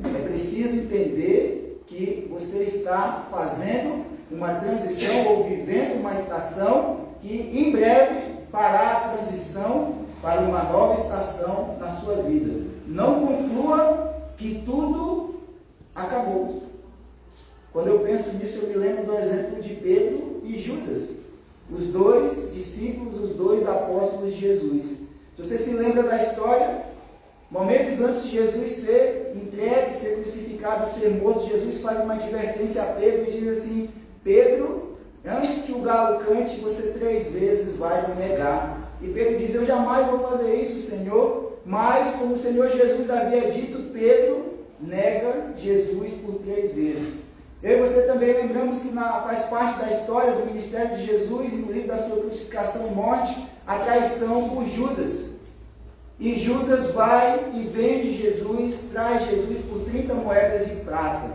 É preciso entender que você está fazendo uma transição ou vivendo uma estação que em breve fará a transição para uma nova estação na sua vida. Não conclua que tudo acabou. Quando eu penso nisso, eu me lembro do exemplo de Pedro e Judas, os dois discípulos, os dois apóstolos de Jesus. Se você se lembra da história, momentos antes de Jesus ser entregue, ser crucificado, ser morto, Jesus faz uma advertência a Pedro e diz assim: Pedro, antes que o galo cante, você 3 vezes vai me negar. E Pedro diz: eu jamais vou fazer isso, Senhor. Mas, como o Senhor Jesus havia dito, Pedro nega Jesus por 3 vezes. Eu e você também lembramos que faz parte da história do ministério de Jesus, inclusive da sua crucificação e morte, a traição por Judas. E Judas vai e vende Jesus, traz Jesus por 30 moedas de prata.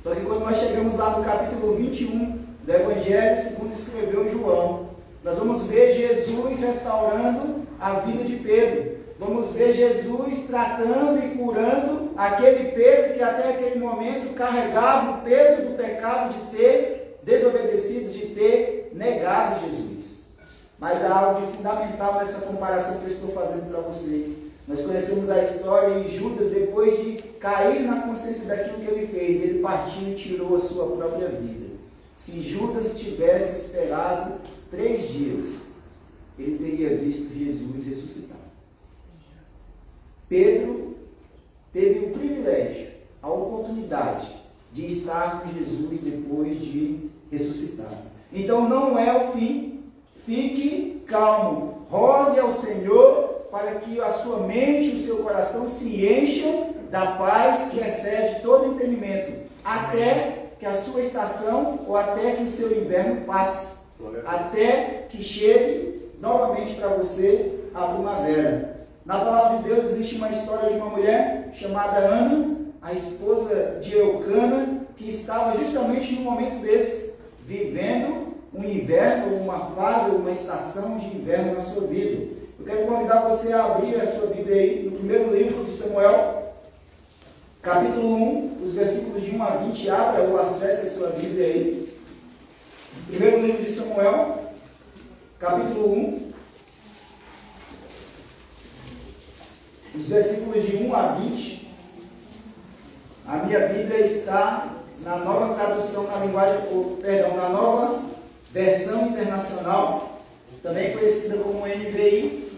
Só que quando nós chegamos lá no capítulo 21 do Evangelho segundo escreveu João, nós vamos ver Jesus restaurando a vida de Pedro. Vamos ver Jesus tratando e curando aquele Pedro que até aquele momento carregava o peso do pecado de ter desobedecido, de ter negado Jesus. Mas há algo de fundamental nessa comparação que eu estou fazendo para vocês. Nós conhecemos a história e Judas, depois de cair na consciência daquilo que ele fez, ele partiu e tirou a sua própria vida. Se Judas tivesse esperado 3 dias, ele teria visto Jesus ressuscitar. Pedro teve o privilégio, a oportunidade de estar com Jesus depois de ressuscitar. Então não é o fim. Fique calmo, rogue ao Senhor para que a sua mente e o seu coração se encham da paz que excede todo entendimento, até que a sua estação ou até que o seu inverno passe, até que chegue novamente para você a primavera. Na palavra de Deus existe uma história de uma mulher chamada Ana, a esposa de Eucana, que estava justamente no momento desse, vivendo um inverno, uma fase, uma estação de inverno na sua vida. Eu quero convidar você a abrir a sua Bíblia aí, no primeiro livro de Samuel, capítulo 1, os versículos de 1 a 20, abra ou acesse a sua Bíblia aí. Primeiro livro de Samuel, capítulo 1, os versículos de 1 a 20. A minha Bíblia está na nova tradução, na nova versão internacional, também conhecida como NVI.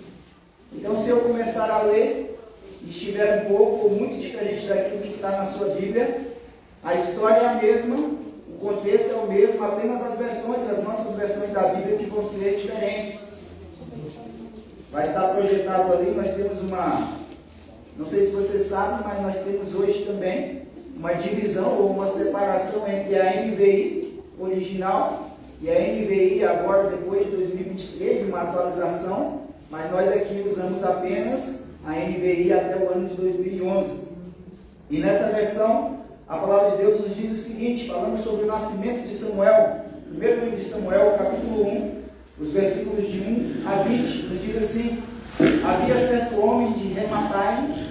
Então, se eu começar a ler e estiver um pouco ou muito diferente daquilo que está na sua Bíblia, a história é a mesma, o contexto é o mesmo, apenas as nossas versões da Bíblia que vão ser diferentes. Vai estar projetado ali, nós temos não sei se você sabe, mas nós temos hoje também uma divisão ou uma separação entre a NVI original e a NVI agora, depois de 2023, uma atualização, mas nós aqui usamos apenas a NVI até o ano de 2011. E nessa versão, a palavra de Deus nos diz o seguinte, falando sobre o nascimento de Samuel, primeiro livro de Samuel, capítulo 1, os versículos de 1 a 20, nos diz assim: havia certo homem de Rematai,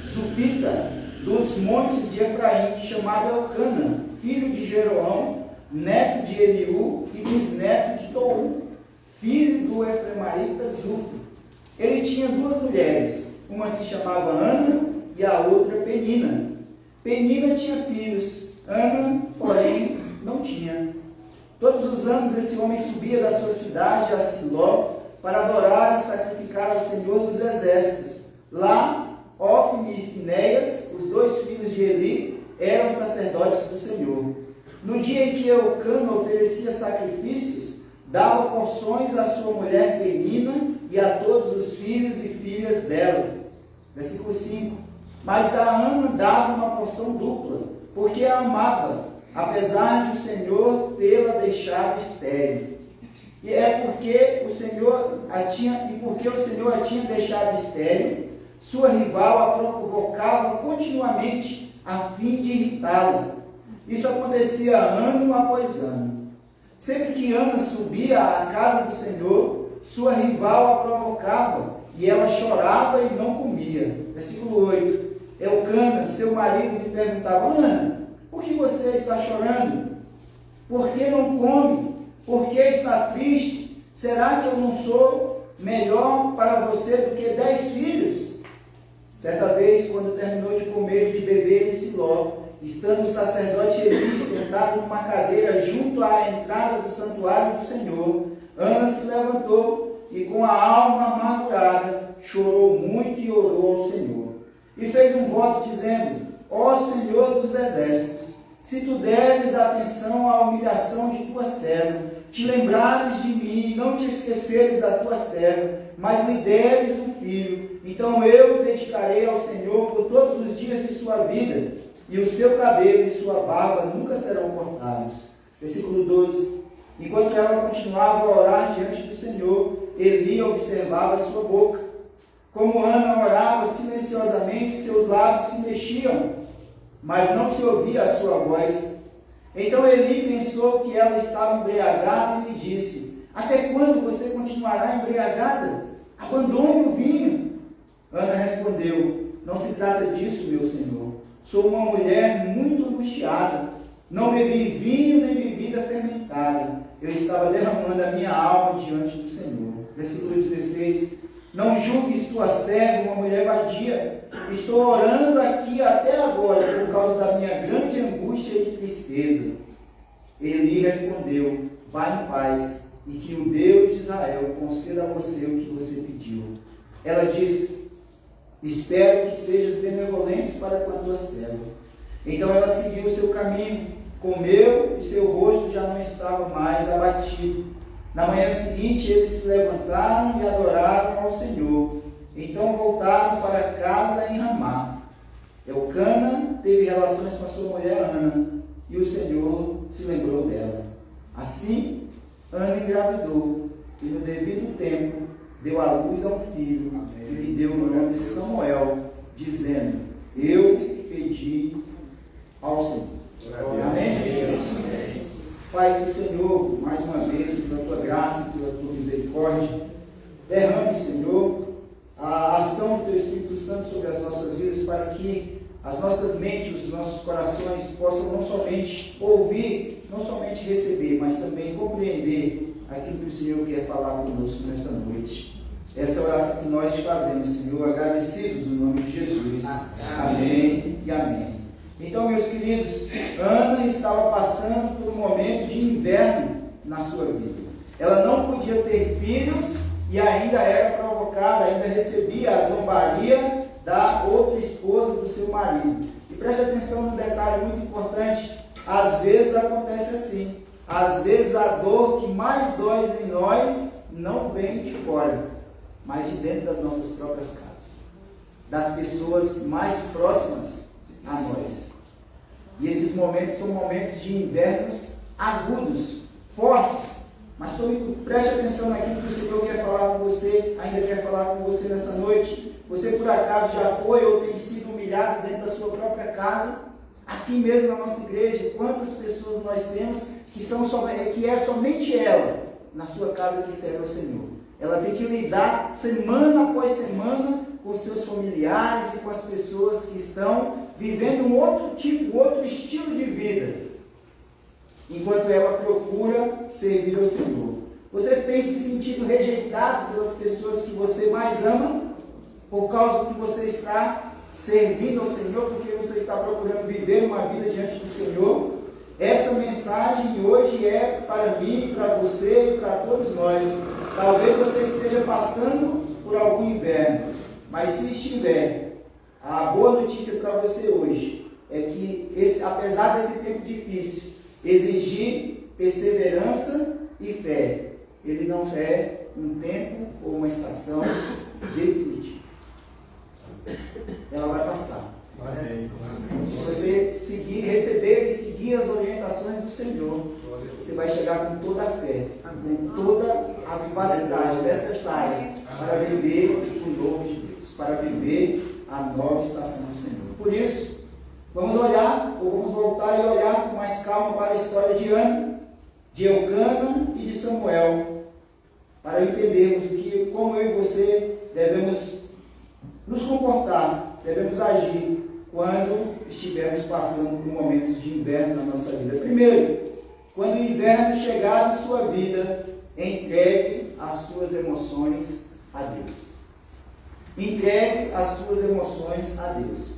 Zufita, dos montes de Efraim, chamado Eucana, filho de Jeroão, neto de Eliú e bisneto de Tou, filho do efremaíta Zufi. Ele tinha 2 mulheres, uma se chamava Ana e a outra Penina. Penina tinha filhos, Ana, porém, não tinha. Todos os anos esse homem subia da sua cidade a Siló para adorar e sacrificar ao Senhor dos Exércitos. Lá, Ofni e Finéias, os 2 filhos de Eli, eram sacerdotes do Senhor. No dia em que Eucana oferecia sacrifícios, dava porções à sua mulher Penina e a todos os filhos e filhas dela. Versículo 5. Mas a Ana dava uma porção dupla, porque a amava, apesar de o Senhor tê-la deixado estéril. E é porque o Senhor a tinha deixado estéril, sua rival a provocava continuamente a fim de irritá-la. Isso acontecia ano após ano. Sempre que Ana subia à casa do Senhor, sua rival a provocava e ela chorava e não comia. Versículo 8. Elcana, seu marido, lhe perguntava: Ana, por que você está chorando? Por que não come? Por que está triste? Será que eu não sou melhor para você do que 10 filhos? Certa vez, quando terminou de comer e de beber em Siló, estando o sacerdote Eli sentado numa cadeira junto à entrada do santuário do Senhor, Ana se levantou e, com a alma amargurada, chorou muito e orou ao Senhor. E fez um voto dizendo: Ó Senhor dos exércitos, se tu deres atenção à humilhação de tua serva, te lembrares de mim e não te esqueceres da tua serva, mas lhe deres um filho, então eu o dedicarei ao Senhor por todos os dias de sua vida, e o seu cabelo e sua barba nunca serão cortados. Versículo 12. Enquanto ela continuava a orar diante do Senhor, Eli observava sua boca. Como Ana orava silenciosamente, seus lábios se mexiam, mas não se ouvia a sua voz. Então Eli pensou que ela estava embriagada e lhe disse: Até quando você continuará embriagada? Abandone o vinho. Ana respondeu: Não se trata disso, meu senhor. Sou uma mulher muito angustiada. Não bebi vinho nem bebida fermentada. Eu estava derramando a minha alma diante do Senhor. Versículo 16. Não julgues tua serva uma mulher vadia. Estou orando aqui até agora por causa da minha grande angústia e tristeza. Eli respondeu: Vá em paz, e que o Deus de Israel conceda a você o que você pediu. Ela disse: Espero que sejas benevolente para com a tua serva. Então ela seguiu o seu caminho, comeu, e seu rosto já não estava mais abatido. Na manhã seguinte, eles se levantaram e adoraram ao Senhor. Então voltaram para casa em Ramá. Elcana teve relações com a sua mulher Ana, e o Senhor se lembrou dela. Assim, Ana engravidou, e no devido tempo deu à luz a um filho, que lhe deu o nome de Samuel, dizendo: Eu pedi ao Senhor. Amém, Senhor? Pai do Senhor, mais uma vez, pela tua graça e pela tua misericórdia, derrame, Senhor, a ação do teu Espírito Santo sobre as nossas vidas, para que as nossas mentes, os nossos corações possam não somente ouvir, não somente receber, mas também compreender aquilo que o Senhor quer falar conosco nessa noite. Essa oração que nós te fazemos, Senhor, agradecidos no nome de Jesus. Amém e amém. Então, meus queridos, Ana estava passando por um momento de inverno na sua vida. Ela não podia ter filhos e ainda era provocada, ainda recebia a zombaria da outra esposa do seu marido. E preste atenção num detalhe muito importante: às vezes acontece assim. Às vezes a dor que mais dói em nós não vem de fora, mas de dentro das nossas próprias casas, das pessoas mais próximas a nós. E esses momentos são momentos de invernos agudos, fortes. Mas preste atenção naquilo que o Senhor quer falar com você, ainda quer falar com você nessa noite. Você por acaso já foi ou tem sido humilhado dentro da sua própria casa? Aqui mesmo na nossa igreja, quantas pessoas nós temos que é somente ela, na sua casa, que serve ao Senhor. Ela tem que lidar semana após semana com seus familiares e com as pessoas que estão vivendo um outro tipo, outro estilo de vida, enquanto ela procura servir ao Senhor. Vocês têm se sentido rejeitados pelas pessoas que você mais ama, por causa do que você está servindo ao Senhor, porque você está procurando viver uma vida diante do Senhor? Essa mensagem hoje é para mim, para você e para todos nós. Talvez você esteja passando por algum inverno, mas se estiver, a boa notícia para você hoje é que, apesar desse tempo difícil exigir perseverança e fé, ele não é um tempo ou uma estação definitiva. Ela vai passar. Se você receber e seguir as orientações do Senhor, você vai chegar com toda a fé, com toda a vivacidade necessária para viver o novo de Deus, para viver a nova estação do Senhor. Por isso, vamos voltar e olhar com mais calma para a história de Ana, de Elcana e de Samuel, para entendermos como eu e você devemos nos comportar, devemos agir quando estivermos passando por momentos de inverno na nossa vida. Primeiro, quando o inverno chegar na sua vida, entregue as suas emoções a Deus. Entregue as suas emoções a Deus.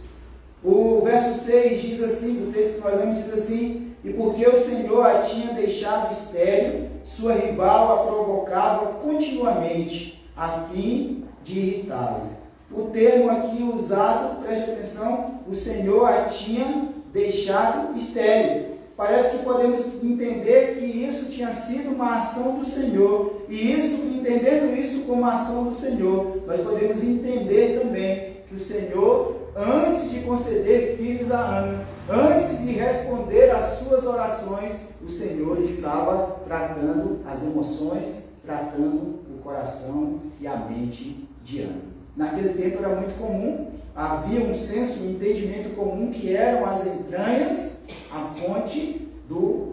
O verso 6 diz assim, o texto que nós lemos diz assim: e porque o Senhor a tinha deixado estéril, sua rival a provocava continuamente, a fim de irritá-la. O termo aqui usado, preste atenção, o Senhor a tinha deixado estéril. Parece que podemos entender que isso tinha sido uma ação do Senhor. E isso, entendendo isso como ação do Senhor, nós podemos entender também que o Senhor, antes de conceder filhos a Ana, antes de responder às suas orações, o Senhor estava tratando as emoções, tratando o coração e a mente de Ana. Naquele tempo era muito comum, havia um senso, um entendimento comum que eram as entranhas, a fonte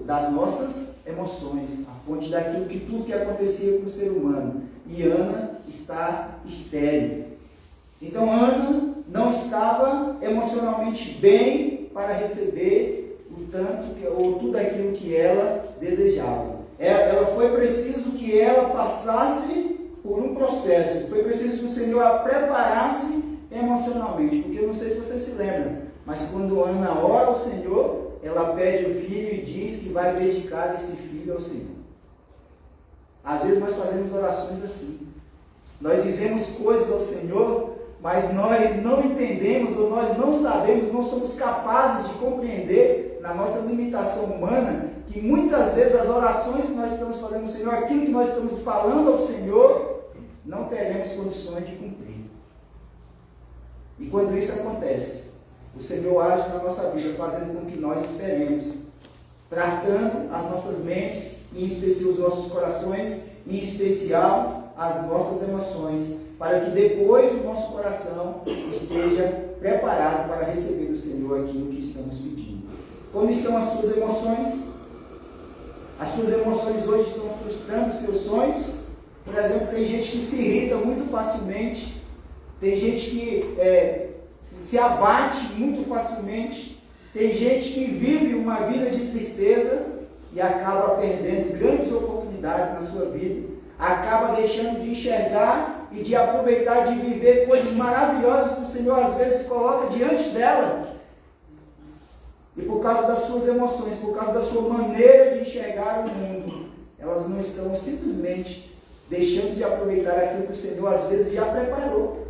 das nossas emoções, a fonte daquilo que tudo que acontecia com o ser humano. E Ana está estéril. Então Ana não estava emocionalmente bem para receber o tanto ou tudo aquilo que ela desejava. Foi preciso que ela passasse por um processo, foi preciso que o Senhor a preparasse emocionalmente, porque eu não sei se você se lembra, mas quando Ana ora ao Senhor, ela pede o filho e diz que vai dedicar esse filho ao Senhor. Às vezes nós fazemos orações assim, nós dizemos coisas ao Senhor, mas nós não entendemos, ou nós não sabemos, não somos capazes de compreender, na nossa limitação humana, que muitas vezes as orações que nós estamos fazendo ao Senhor, aquilo que nós estamos falando ao Senhor, não teremos condições de cumprir. E quando isso acontece, o Senhor age na nossa vida, fazendo com que nós esperemos, tratando as nossas mentes, em especial os nossos corações, em especial as nossas emoções, para que depois o nosso coração esteja preparado para receber do Senhor aquilo que estamos pedindo. Como estão as suas emoções? As suas emoções hoje estão frustrando os seus sonhos? Por exemplo, tem gente que se irrita muito facilmente, tem gente que se abate muito facilmente, tem gente que vive uma vida de tristeza e acaba perdendo grandes oportunidades na sua vida, acaba deixando de enxergar e de aproveitar, de viver coisas maravilhosas que o Senhor às vezes coloca diante dela. E por causa das suas emoções, por causa da sua maneira de enxergar o mundo, elas não estão simplesmente deixando de aproveitar aquilo que o Senhor às vezes já preparou.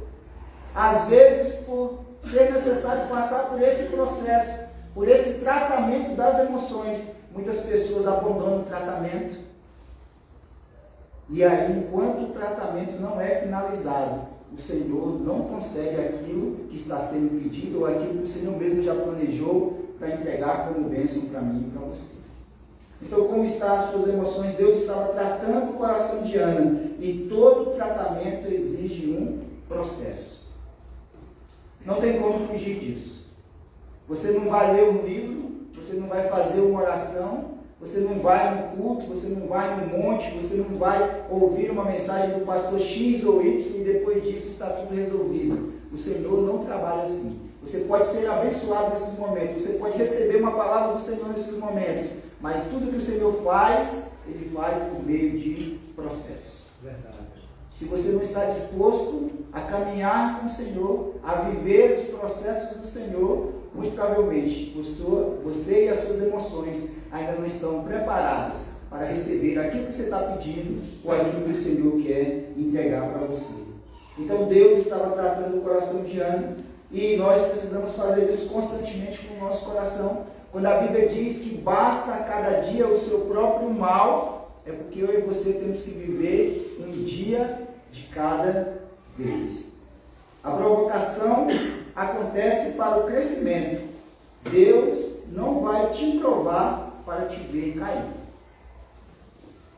Às vezes, por ser necessário passar por esse processo, por esse tratamento das emoções, muitas pessoas abandonam o tratamento. E aí, enquanto o tratamento não é finalizado, o Senhor não consegue aquilo que está sendo pedido, ou aquilo que o Senhor mesmo já planejou para entregar como bênção para mim e para você. Então, como estão as suas emoções? Deus estava tratando o coração de Ana, e todo tratamento exige um processo. Não tem como fugir disso. Você não vai ler um livro, você não vai fazer uma oração, você não vai no culto, você não vai no monte, você não vai ouvir uma mensagem do pastor X ou Y e depois disso está tudo resolvido. O Senhor não trabalha assim. Você pode ser abençoado nesses momentos, você pode receber uma palavra do Senhor nesses momentos, mas tudo que o Senhor faz, Ele faz por meio de processo. Verdade. Se você não está disposto a caminhar com o Senhor, a viver os processos do Senhor, muito provavelmente você e as suas emoções ainda não estão preparadas para receber aquilo que você está pedindo ou aquilo que o Senhor quer entregar para você. Então Deus estava tratando o coração de Ana e nós precisamos fazer isso constantemente com o nosso coração. Quando a Bíblia diz que basta a cada dia o seu próprio mal, é porque eu e você temos que viver um dia de cada vez. A provocação acontece para o crescimento. Deus não vai te provar para te ver cair.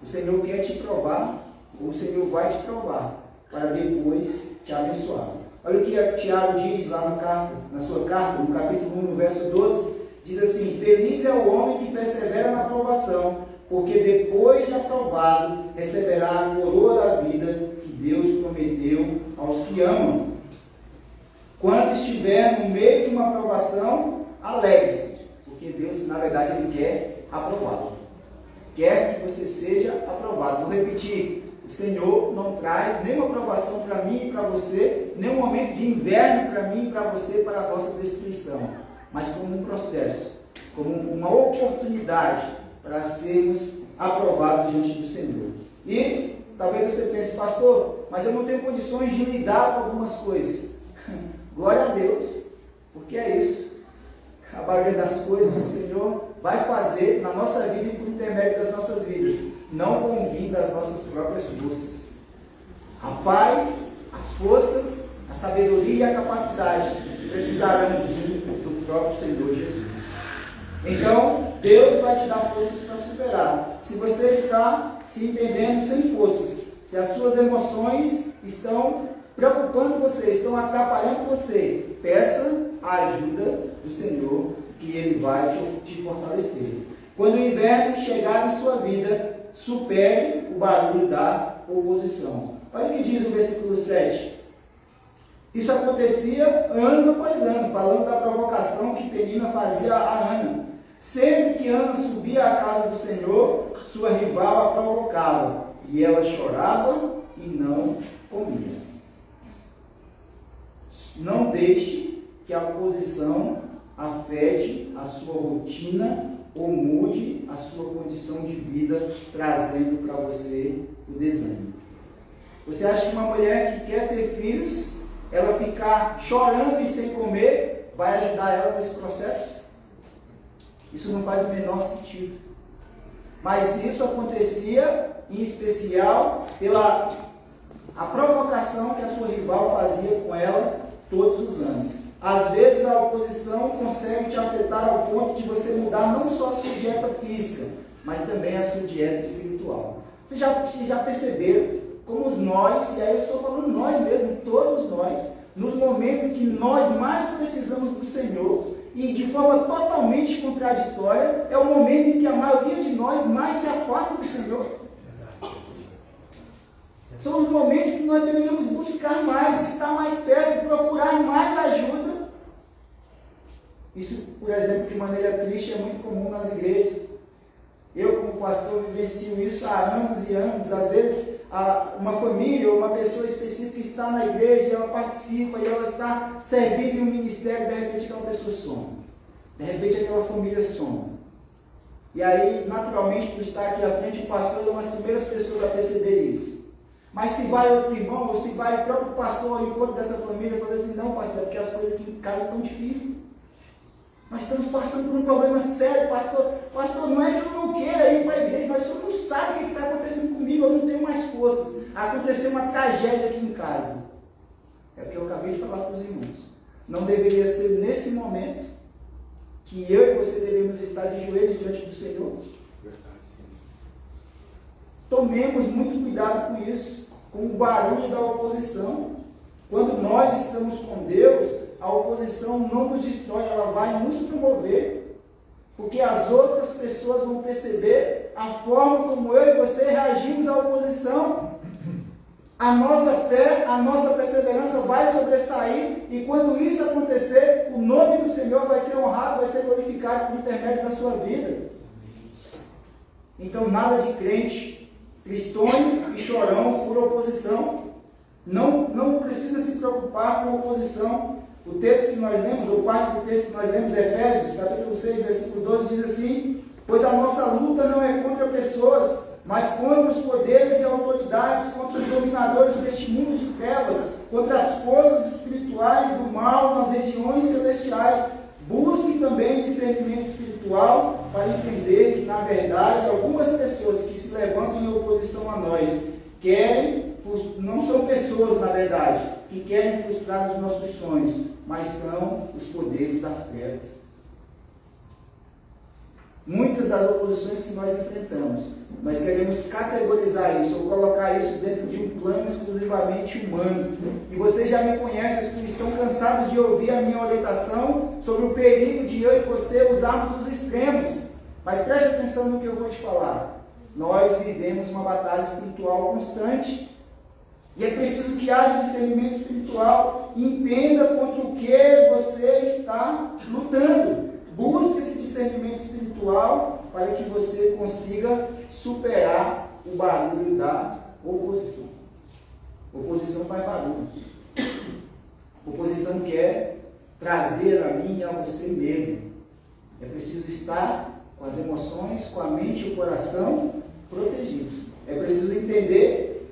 O Senhor quer te provar, ou o Senhor vai te provar, para depois te abençoar. Olha o que Tiago diz lá na sua carta, no capítulo 1, no verso 12, diz assim: feliz é o homem que persevera na provação, porque depois de aprovado, receberá a coroa da vida que Deus prometeu aos que amam. Quando estiver no meio de uma aprovação, alegre-se, porque Deus, na verdade, Ele quer aprová-lo. Quer que você seja aprovado. Vou repetir, o Senhor não traz nenhuma aprovação para mim e para você, nenhum momento de inverno para mim e para você, para a nossa destruição, mas como um processo, como uma oportunidade para sermos aprovados diante do Senhor. E talvez você pense, pastor, mas eu não tenho condições de lidar com algumas coisas. Glória a Deus, porque é isso. A maioria das coisas que o Senhor vai fazer na nossa vida e por intermédio das nossas vidas não vão vir das nossas próprias forças. A paz, as forças, a sabedoria e a capacidade precisarão vir do próprio Senhor Jesus. Então, Deus vai te dar forças para superar. Se você está se entendendo sem forças, se as suas emoções estão preocupando você, estão atrapalhando você, peça a ajuda do Senhor, que Ele vai te fortalecer. Quando o inverno chegar em sua vida, supere o barulho da oposição. Olha o que diz o versículo 7. Isso acontecia ano após ano, falando da provocação que Penina fazia a Ana. Sempre que Ana subia à casa do Senhor, sua rival a provocava, e ela chorava e não comia. Não deixe que a oposição afete a sua rotina ou mude a sua condição de vida, trazendo para você o desânimo. Você acha que uma mulher que quer ter filhos, ela ficar chorando e sem comer, vai ajudar ela nesse processo? Isso não faz o menor sentido. Mas isso acontecia, em especial, pela a provocação que a sua rival fazia com ela todos os anos. Às vezes a oposição consegue te afetar ao ponto de você mudar não só a sua dieta física, mas também a sua dieta espiritual. Vocês já perceberam como nós, e aí eu estou falando nós mesmos, todos nós, nos momentos em que nós mais precisamos do Senhor, e de forma totalmente contraditória, é o momento em que a maioria de nós mais se afasta do Senhor. São os momentos que nós deveríamos buscar mais, estar mais perto e procurar mais ajuda. Isso, por exemplo, de maneira triste, é muito comum nas igrejas. Eu, como pastor, vivencio isso há anos e anos. Às vezes, uma família ou uma pessoa específica está na igreja e ela participa e ela está servindo em um ministério, de repente aquela pessoa some. De repente aquela família some. E aí, naturalmente, por estar aqui à frente, o pastor é uma das primeiras pessoas a perceber isso. Mas se vai outro irmão, ou se vai o próprio pastor ao encontro dessa família, fala assim, não pastor, é porque as coisas aqui em casa estão difíceis. Nós estamos passando por um problema sério, pastor. Pastor, não é que eu não queira ir para a igreja, mas o senhor não sabe o que está acontecendo comigo, eu não tenho mais forças. Aconteceu uma tragédia aqui em casa. É o que eu acabei de falar para os irmãos. Não deveria ser nesse momento que eu e você devemos estar de joelhos diante do Senhor? Tomemos muito cuidado com isso, com o barulho da oposição. Quando nós estamos com Deus, a oposição não nos destrói, ela vai nos promover, porque as outras pessoas vão perceber a forma como eu e você reagimos à oposição. A nossa fé, a nossa perseverança vai sobressair, e quando isso acontecer, o nome do Senhor vai ser honrado, vai ser glorificado por intermédio da sua vida. Então, nada de crente tristonho e chorão por oposição. Não precisa se preocupar com oposição. O texto que nós lemos, ou parte do texto que nós lemos, Efésios, capítulo 6, versículo 12, diz assim: pois a nossa luta não é contra pessoas, mas contra os poderes e autoridades, contra os dominadores deste mundo de trevas, contra as forças espirituais do mal nas regiões celestiais. Busque também discernimento espiritual para entender que, na verdade, algumas pessoas que se levantam em oposição a nós não são pessoas, na verdade, que querem frustrar os nossos sonhos, mas são os poderes das trevas. Muitas das oposições que nós enfrentamos, nós queremos categorizar isso, ou colocar isso dentro de um plano exclusivamente humano. E vocês já me conhecem, os que estão cansados de ouvir a minha orientação sobre o perigo de eu e você usarmos os extremos. Mas preste atenção no que eu vou te falar. Nós vivemos uma batalha espiritual constante. E é preciso que haja discernimento espiritual. Entenda contra o que você está lutando. Busque esse discernimento espiritual para que você consiga superar o barulho da oposição. Oposição faz barulho. Oposição quer trazer a mim e a você medo. É preciso estar com as emoções, com a mente e o coração protegidos. É preciso entender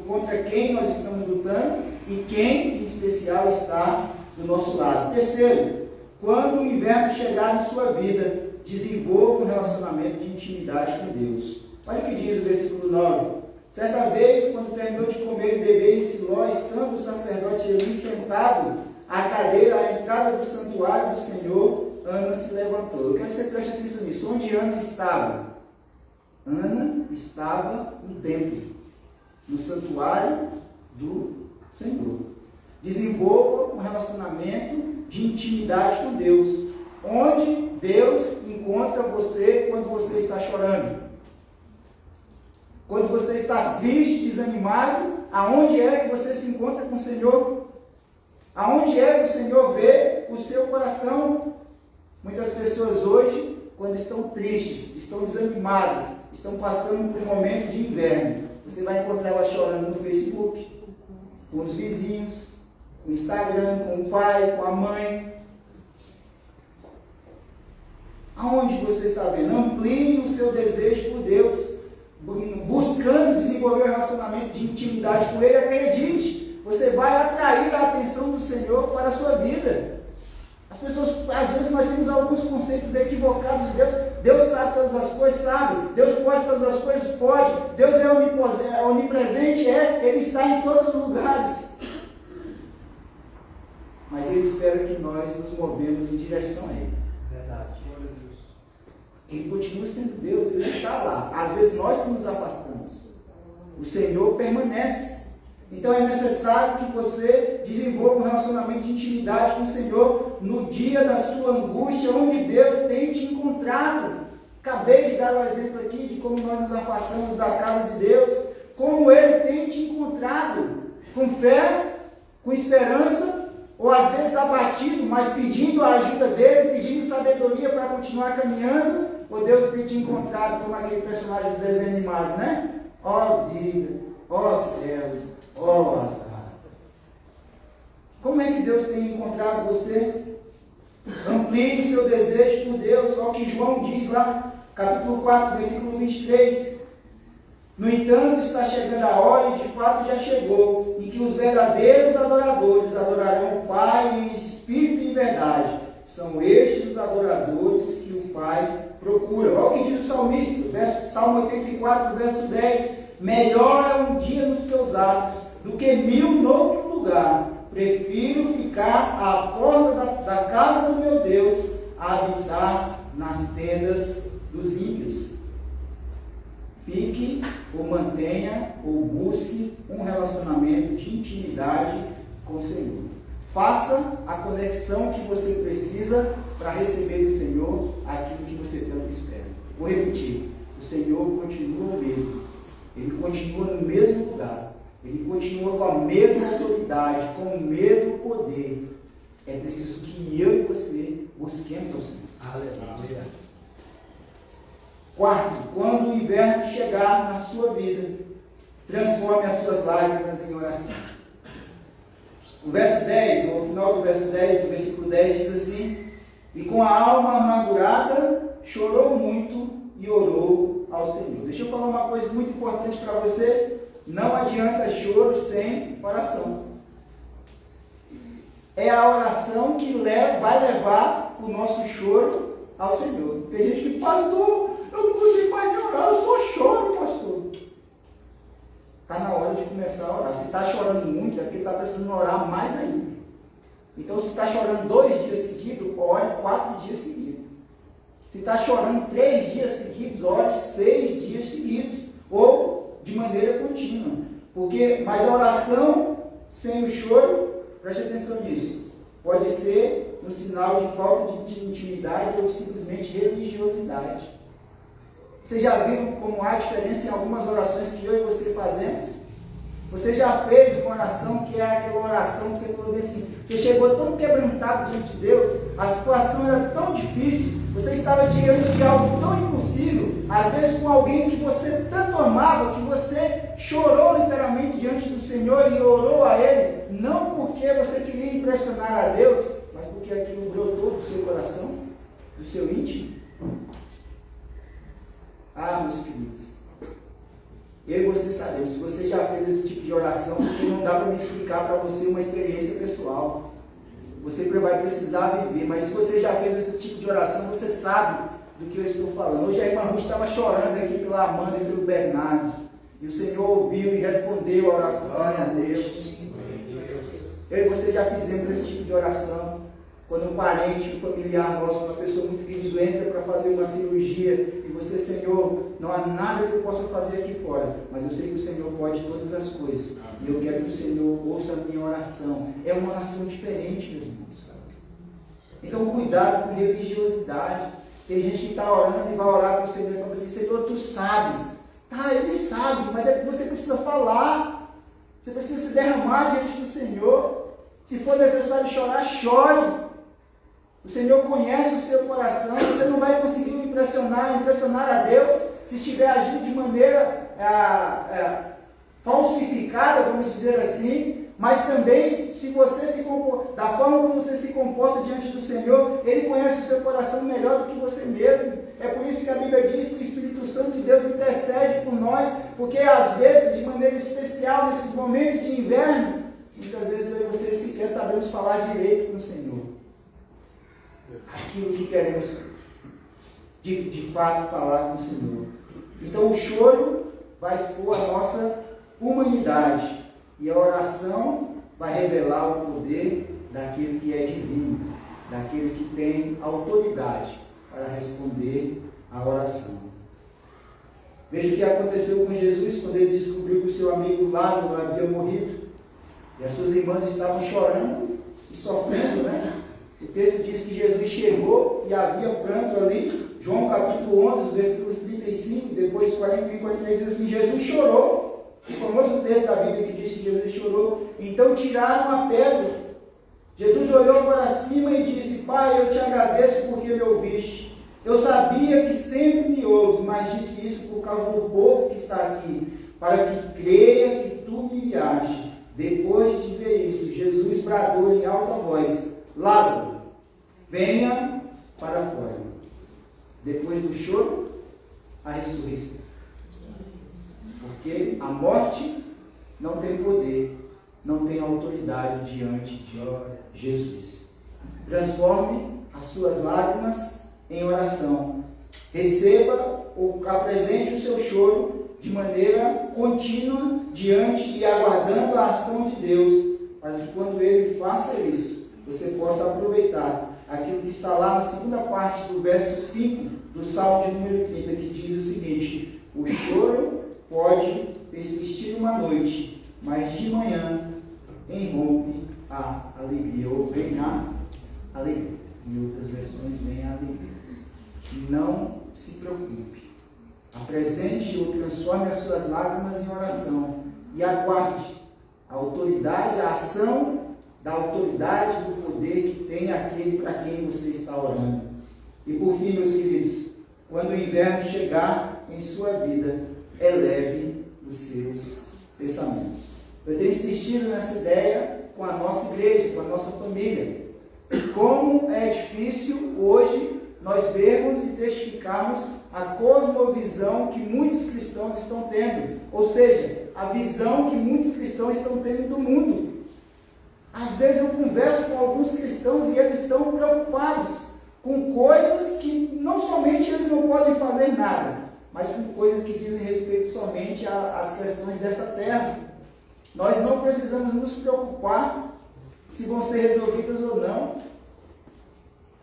contra quem nós estamos lutando e quem em especial está do nosso lado. Terceiro, quando o inverno chegar em sua vida, desenvolva um relacionamento de intimidade com Deus. Olha o que diz o versículo 9. Certa vez, quando terminou de comer e beber em Siló, estando o sacerdote Eli sentado à cadeira à entrada do santuário do Senhor, Ana se levantou. Eu quero que você preste atenção nisso. Onde Ana estava? Ana estava no templo, no santuário do Senhor. Desenvolva um relacionamento de intimidade com Deus, onde Deus encontra você quando você está chorando. Quando você está triste, desanimado, aonde é que você se encontra com o Senhor? Aonde é que o Senhor vê o seu coração? Muitas pessoas hoje, quando estão tristes, estão desanimadas, estão passando por um momento de inverno, você vai encontrar ela chorando no Facebook, com os vizinhos, com o Instagram, com o pai, com a mãe. Aonde você está vendo? Amplie o seu desejo por Deus, buscando desenvolver um relacionamento de intimidade com Ele. Acredite, você vai atrair a atenção do Senhor para a sua vida. As pessoas, às vezes nós temos alguns conceitos equivocados de Deus. Deus sabe todas as coisas, sabe. Deus pode todas as coisas, pode. Deus é onipresente, Ele está em todos os lugares. Mas Ele espera que nós nos movemos em direção a Ele. Verdade. Ele continua sendo Deus, Ele está lá. Às vezes nós que nos afastamos. O Senhor permanece. Então é necessário que você desenvolva um relacionamento de intimidade com o Senhor no dia da sua angústia, onde Deus tem te encontrado. Acabei de dar um exemplo aqui de como nós nos afastamos da casa de Deus, como Ele tem te encontrado, com fé, com esperança, ou às vezes abatido, mas pedindo a ajuda dEle, pedindo sabedoria para continuar caminhando, ou Deus tem te encontrado como aquele personagem do desenho animado, né? Ó vida, ó céus, ó azar. Como é que Deus tem encontrado você? Amplie o seu desejo por Deus. Olha o que João diz lá, capítulo 4, versículo 23. No entanto, está chegando a hora, e de fato já chegou, em que os verdadeiros adoradores adorarão o Pai em espírito e em verdade. São estes os adoradores que o Pai procura. Olha o que diz o salmista, Salmo 84, verso 10. Melhor é um dia nos teus atos do que 1000 noutro lugar. Prefiro ficar à porta da casa do meu Deus a habitar nas tendas dos ímpios. Fique, ou mantenha, ou busque um relacionamento de intimidade com o Senhor. Faça a conexão que você precisa para receber do Senhor aquilo que você tanto espera. Vou repetir, o Senhor continua o mesmo. Ele continua no mesmo lugar. Ele continua com a mesma autoridade, com o mesmo poder. É preciso que eu e você busquemos ao Senhor. Aleluia. Quarto, quando o inverno chegar na sua vida, transforme as suas lágrimas em oração. O verso 10, no final do verso 10, do versículo 10, diz assim: e com a alma amargurada, chorou muito e orou ao Senhor. Deixa eu falar uma coisa muito importante para você. Não adianta choro sem oração. É a oração que vai levar o nosso choro ao Senhor. Tem gente que, pastor, eu não consigo mais de orar, eu só choro, pastor. Está na hora de começar a orar. Se está chorando muito, é porque está precisando orar mais ainda. Então, se está chorando 2 dias seguidos, ore 4 dias seguidos. Se está chorando 3 dias seguidos, ore 6 dias seguidos. Ou de maneira contínua. Mas a oração sem o choro, preste atenção nisso, pode ser um sinal de falta de intimidade ou simplesmente religiosidade. Vocês já viram como há diferença em algumas orações que eu e você fazemos? Você já fez uma oração que é aquela oração que você falou assim, você chegou tão quebrantado diante de Deus, a situação era tão difícil, você estava diante de algo tão impossível, às vezes com alguém que você tanto amava, que você chorou literalmente diante do Senhor e orou a Ele, não porque você queria impressionar a Deus, mas porque aquilo brotou do seu coração, do seu íntimo. Ah, meus queridos, eu e você sabemos, se você já fez esse tipo de oração, porque não dá para me explicar para você uma experiência pessoal. Você vai precisar viver, mas se você já fez esse tipo de oração, você sabe do que eu estou falando. Hoje a irmã Ruth estava chorando aqui pela Amanda e pelo Bernardo, e o Senhor ouviu e respondeu a oração. Glória a Deus. Eu e você já fizemos esse tipo de oração. Quando um parente, um familiar nosso, uma pessoa muito querida entra para fazer uma cirurgia e você, Senhor, não há nada que eu possa fazer aqui fora, mas eu sei que o Senhor pode todas as coisas. E eu quero que o Senhor ouça a minha oração. É uma oração diferente, meus irmãos. Então, cuidado com religiosidade. Tem gente que está orando e vai orar para o Senhor e fala assim, Senhor, tu sabes. Ah, Ele sabe, mas é que você precisa falar. Você precisa se derramar diante do Senhor. Se for necessário chorar, chore. O Senhor conhece o seu coração, você não vai conseguir impressionar a Deus se estiver agindo de maneira falsificada, vamos dizer assim, mas também se você se comporta, da forma como você se comporta diante do Senhor, Ele conhece o seu coração melhor do que você mesmo. É por isso que a Bíblia diz que o Espírito Santo de Deus intercede por nós, porque às vezes, de maneira especial, nesses momentos de inverno, muitas vezes eu e você sequer sabemos falar direito com o Senhor. Aquilo que queremos de fato falar com o Senhor. Então o choro vai expor a nossa humanidade e a oração vai revelar o poder daquele que é divino, daquele que tem autoridade para responder à oração. Veja o que aconteceu com Jesus quando ele descobriu que o seu amigo Lázaro havia morrido e as suas irmãs estavam chorando e sofrendo, né? O texto diz que Jesus chegou e havia pranto ali. João capítulo 11, os versículos 35, depois de 41 e 43, diz assim, Jesus chorou. O famoso texto da Bíblia que diz que Jesus chorou. Então tiraram a pedra. Jesus olhou para cima e disse, Pai, eu te agradeço porque me ouviste. Eu sabia que sempre me ouves, mas disse isso por causa do povo que está aqui, para que creia que tu me enviaste. Depois de dizer isso, Jesus bradou em alta voz, Lázaro, venha para fora. Depois do choro, a ressurreição. Porque a morte não tem poder, não tem autoridade diante de Jesus. Transforme as suas lágrimas em oração. Receba ou apresente o seu choro de maneira contínua diante e aguardando a ação de Deus, para que quando Ele faça isso, você possa aproveitar aquilo que está lá na segunda parte do verso 5 do Salmo de número 30, que diz o seguinte: o choro pode persistir uma noite, mas de manhã irrompe a alegria, ou vem a alegria. Em outras versões, vem a alegria. Não se preocupe. Apresente ou transforme as suas lágrimas em oração e aguarde a autoridade, a ação da autoridade, do poder que tem aquele para quem você está orando. E por fim, meus queridos, quando o inverno chegar em sua vida, eleve os seus pensamentos. Eu tenho insistido nessa ideia com a nossa igreja, com a nossa família. Como é difícil hoje nós vermos e testificarmos a cosmovisão que muitos cristãos estão tendo, ou seja, a visão que muitos cristãos estão tendo do mundo. Às vezes eu converso com alguns cristãos e eles estão preocupados com coisas que não somente eles não podem fazer nada, mas com coisas que dizem respeito somente às questões dessa terra. Nós não precisamos nos preocupar se vão ser resolvidas ou não.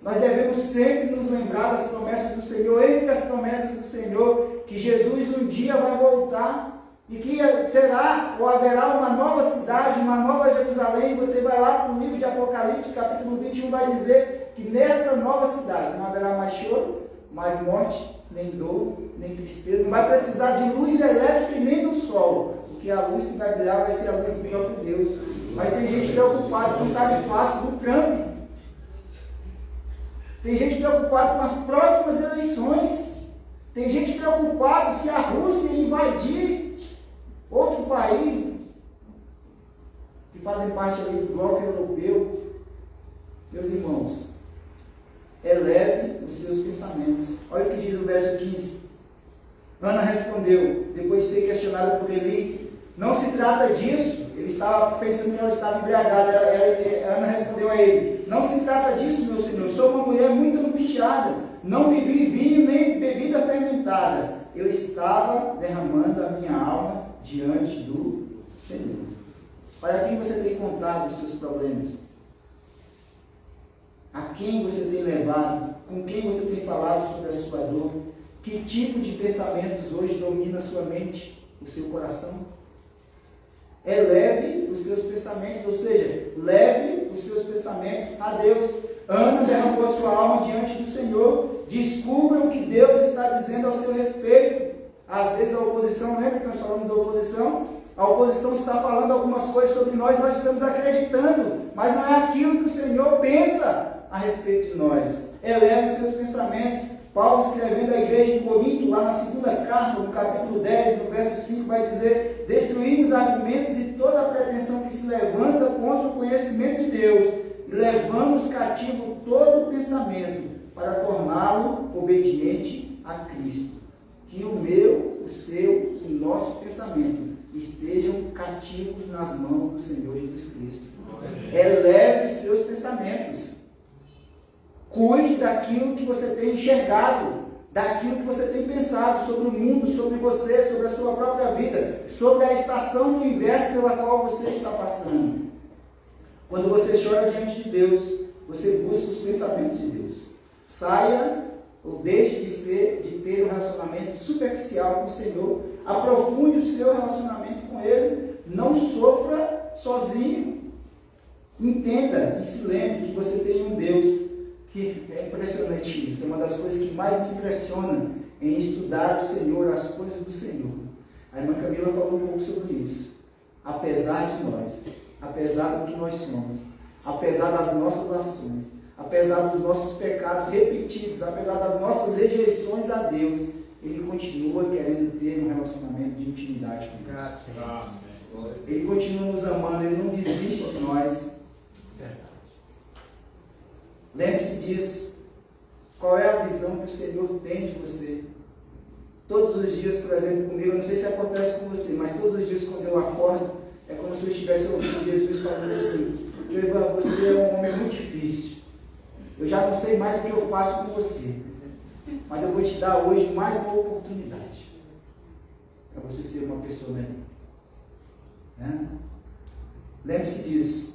Nós devemos sempre nos lembrar das promessas do Senhor, entre as promessas do Senhor, que Jesus um dia vai voltar e que será ou haverá uma nova cidade, uma nova Jerusalém. Você vai lá para o livro de Apocalipse, capítulo 21, vai dizer que nessa nova cidade não haverá mais choro, mais morte, nem dor, nem tristeza, não vai precisar de luz elétrica e nem do sol, porque a luz que vai brilhar vai ser a luz do próprio Deus. Mas tem gente preocupada com o tarifácio do Trump. Tem gente preocupada com as próximas eleições. Tem gente preocupada se a Rússia invadir outro país, que fazem parte ali do bloco europeu. Meus irmãos, eleve os seus pensamentos. Olha o que diz o verso 15. Ana respondeu, depois de ser questionada por Eli, não se trata disso. Ele estava pensando que ela estava embriagada. Ana respondeu a ele, não se trata disso, meu senhor, sou uma mulher muito angustiada, não bebi vinho nem bebida fermentada, eu estava derramando a minha alma diante do Senhor. Olha, a quem você tem contado os seus problemas? A quem você tem levado? Com quem você tem falado sobre a sua dor? Que tipo de pensamentos hoje domina a sua mente, o seu coração? Eleve os seus pensamentos, ou seja, leve os seus pensamentos a Deus. Ana derramou a sua alma diante do Senhor. Descubra o que Deus está dizendo ao seu respeito. Às vezes a oposição, lembra que nós falamos da oposição? A oposição está falando algumas coisas sobre nós estamos acreditando, mas não é aquilo que o Senhor pensa a respeito de nós. Eleve seus pensamentos. Paulo, escrevendo à igreja de Corinto, lá na segunda carta, no capítulo 10, no verso 5, vai dizer: destruímos argumentos e toda a pretensão que se levanta contra o conhecimento de Deus, e levamos cativo todo o pensamento para torná-lo obediente a Cristo. Que o meu, o seu, o nosso pensamento estejam cativos nas mãos do Senhor Jesus Cristo. Eleve os seus pensamentos. Cuide daquilo que você tem enxergado, daquilo que você tem pensado sobre o mundo, sobre você, sobre a sua própria vida, sobre a estação do inverno pela qual você está passando. Quando você chora diante de Deus, você busca os pensamentos de Deus. Saia ou deixe de ter um relacionamento superficial com o Senhor, aprofunde o seu relacionamento com Ele, não sofra sozinho. Entenda e se lembre que você tem um Deus que é impressionante isso. É uma das coisas que mais me impressiona em estudar o Senhor, as coisas do Senhor. A irmã Camila falou um pouco sobre isso. Apesar de nós, apesar do que nós somos, apesar das nossas ações, apesar dos nossos pecados repetidos, apesar das nossas rejeições a Deus, Ele continua querendo ter um relacionamento de intimidade com Deus. Ele continua nos amando, Ele não desiste de nós. Lembre-se disso. Qual é a visão que o Senhor tem de você? Todos os dias, por exemplo, comigo, eu não sei se acontece com você, mas todos os dias quando eu acordo, é como se eu estivesse ouvindo Jesus falando assim: Joivan, você é um homem muito difícil. Eu já não sei mais o que eu faço com você, mas eu vou te dar hoje mais uma oportunidade para você ser uma pessoa melhor. Né? Lembre-se disso.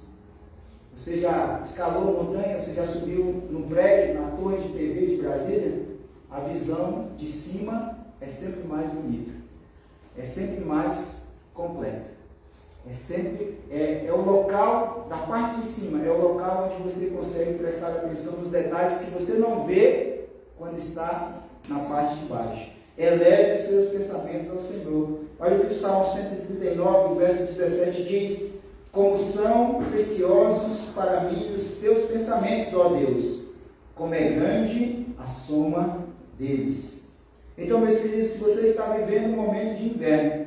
Você já escalou a montanha, você já subiu no prédio, na torre de TV de Brasília? A visão de cima é sempre mais bonita, é sempre mais completa. É o local, da parte de cima, é o local onde você consegue prestar atenção nos detalhes que você não vê quando está na parte de baixo. Eleve os seus pensamentos ao Senhor. Olha o que o Salmo 139, verso 17 diz: como são preciosos para mim os teus pensamentos, ó Deus, como é grande a soma deles. Então, meus queridos, se você está vivendo um momento de inverno,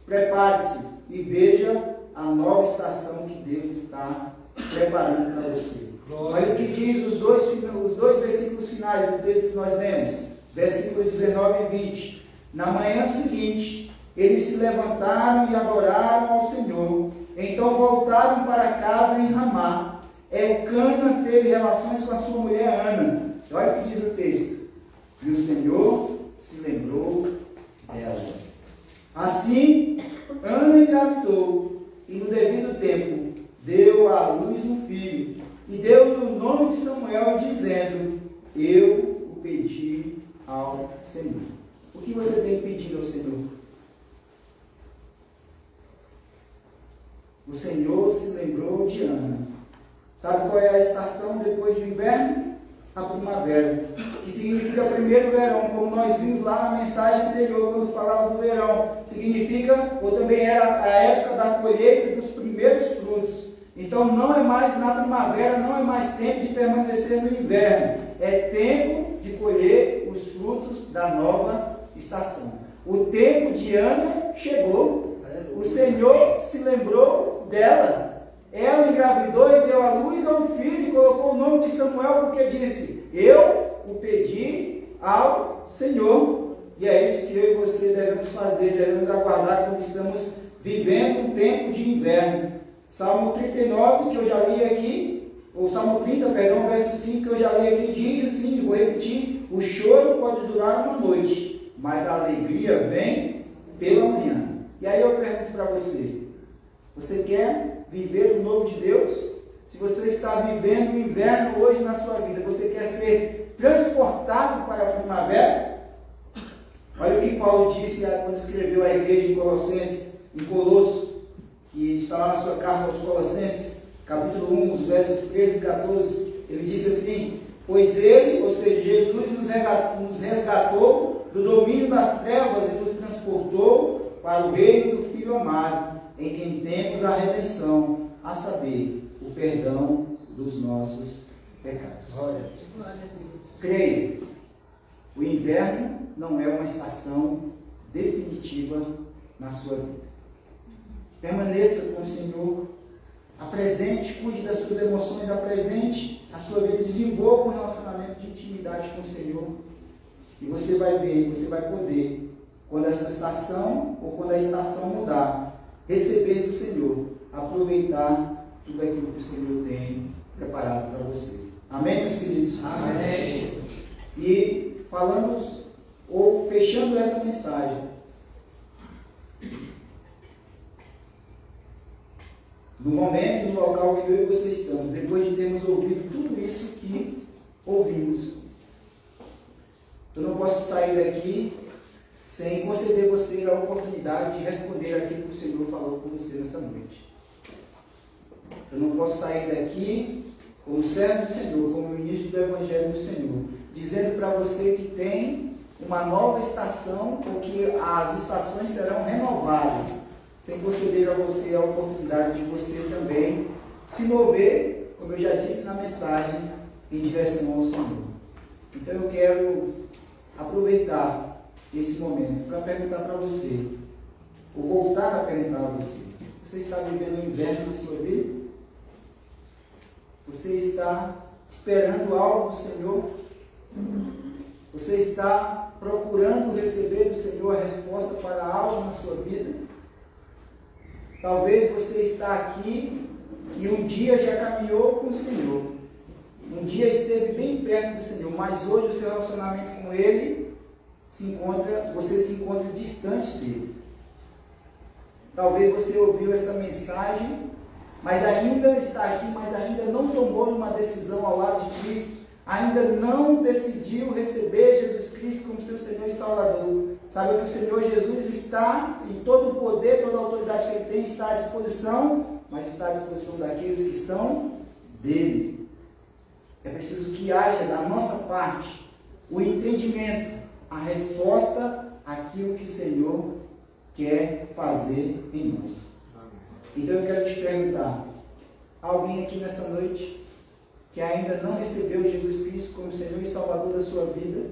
prepare-se e veja a nova estação que Deus está preparando para você. Olha o que diz os dois versículos finais do texto que nós lemos, versículos 19 e 20. Na manhã seguinte, eles se levantaram e adoraram ao Senhor. Então voltaram para casa em Ramá. Elcana teve relações com a sua mulher Ana. Olha o que diz o texto. E o Senhor se lembrou dela. Assim, Ana engravidou e no devido tempo deu à luz um filho e deu-lhe o nome de Samuel, dizendo: eu o pedi ao Senhor. O que você tem pedido ao Senhor? O Senhor se lembrou de Ana. Sabe qual é a estação depois do inverno? a primavera, que significa primeiro verão, como nós vimos lá na mensagem anterior, quando falava do verão. Significa, ou também era a época da colheita dos primeiros frutos. Então não é mais na primavera, não é mais tempo de permanecer no inverno. É tempo de colher os frutos da nova estação. O tempo de Ana chegou. O Senhor se lembrou dela. Ela engravidou e deu à luz a um filho e colocou o nome de Samuel, porque disse: eu o pedi ao Senhor. E é isso que eu e você devemos fazer, devemos aguardar quando estamos vivendo um tempo de inverno. Salmo 39, que eu já li aqui, ou Salmo 30, perdão, verso 5, que eu já li aqui, diz assim, vou repetir: o choro pode durar uma noite, mas a alegria vem pela manhã. E aí eu pergunto para você: você quer viver o novo de Deus? Se você está vivendo o inverno hoje na sua vida, você quer ser transportado para a primavera? Olha o que Paulo disse quando escreveu à igreja em Colossenses, em Colosso, que está lá na sua carta aos Colossenses, capítulo 1, os versos 13 e 14. Ele disse assim: pois ele, ou seja, Jesus, nos resgatou do domínio das trevas e nos transportou para o reino do Filho amado, em quem temos a redenção, a saber, o perdão dos nossos pecados. Creio, o inverno não é uma estação definitiva na sua vida. Permaneça com o Senhor, apresente, cuide das suas emoções, apresente a sua vida, desenvolva um relacionamento de intimidade com o Senhor, e você vai ver, você vai poder, quando essa estação, ou quando a estação mudar, receber do Senhor, aproveitar tudo aquilo que o Senhor tem preparado para você. Amém, meus queridos? Amém. E falando, ou fechando essa mensagem, no momento e no local que eu e você estamos, depois de termos ouvido tudo isso que ouvimos, eu não posso sair daqui sem conceder você a oportunidade de responder aquilo que o Senhor falou com você nessa noite. Eu não posso sair daqui como servo do Senhor, como ministro do Evangelho do Senhor, dizendo para você que tem uma nova estação, ou que as estações serão renovadas, sem conceder a você a oportunidade de você também se mover, como eu já disse na mensagem, em direção ao Senhor. Então eu quero aproveitar esse momento para perguntar para você, ou voltar a perguntar a você: você está vivendo o inverno na sua vida? Você está esperando algo do Senhor? Você está procurando receber do Senhor a resposta para algo na sua vida? Talvez você está aqui e um dia já caminhou com o Senhor, um dia esteve bem perto do Senhor, mas hoje o seu relacionamento com Ele você se encontra distante dele. Talvez você ouviu essa mensagem, mas ainda está aqui, mas ainda não tomou uma decisão ao lado de Cristo, ainda não decidiu receber Jesus Cristo como seu Senhor e Salvador. Sabe que o Senhor Jesus está, e todo o poder, toda a autoridade que Ele tem está à disposição, mas está à disposição daqueles que são dele. É preciso que haja da nossa parte o entendimento, a resposta àquilo que o Senhor quer fazer em nós. Então eu quero te perguntar: alguém aqui nessa noite que ainda não recebeu Jesus Cristo como Senhor e Salvador da sua vida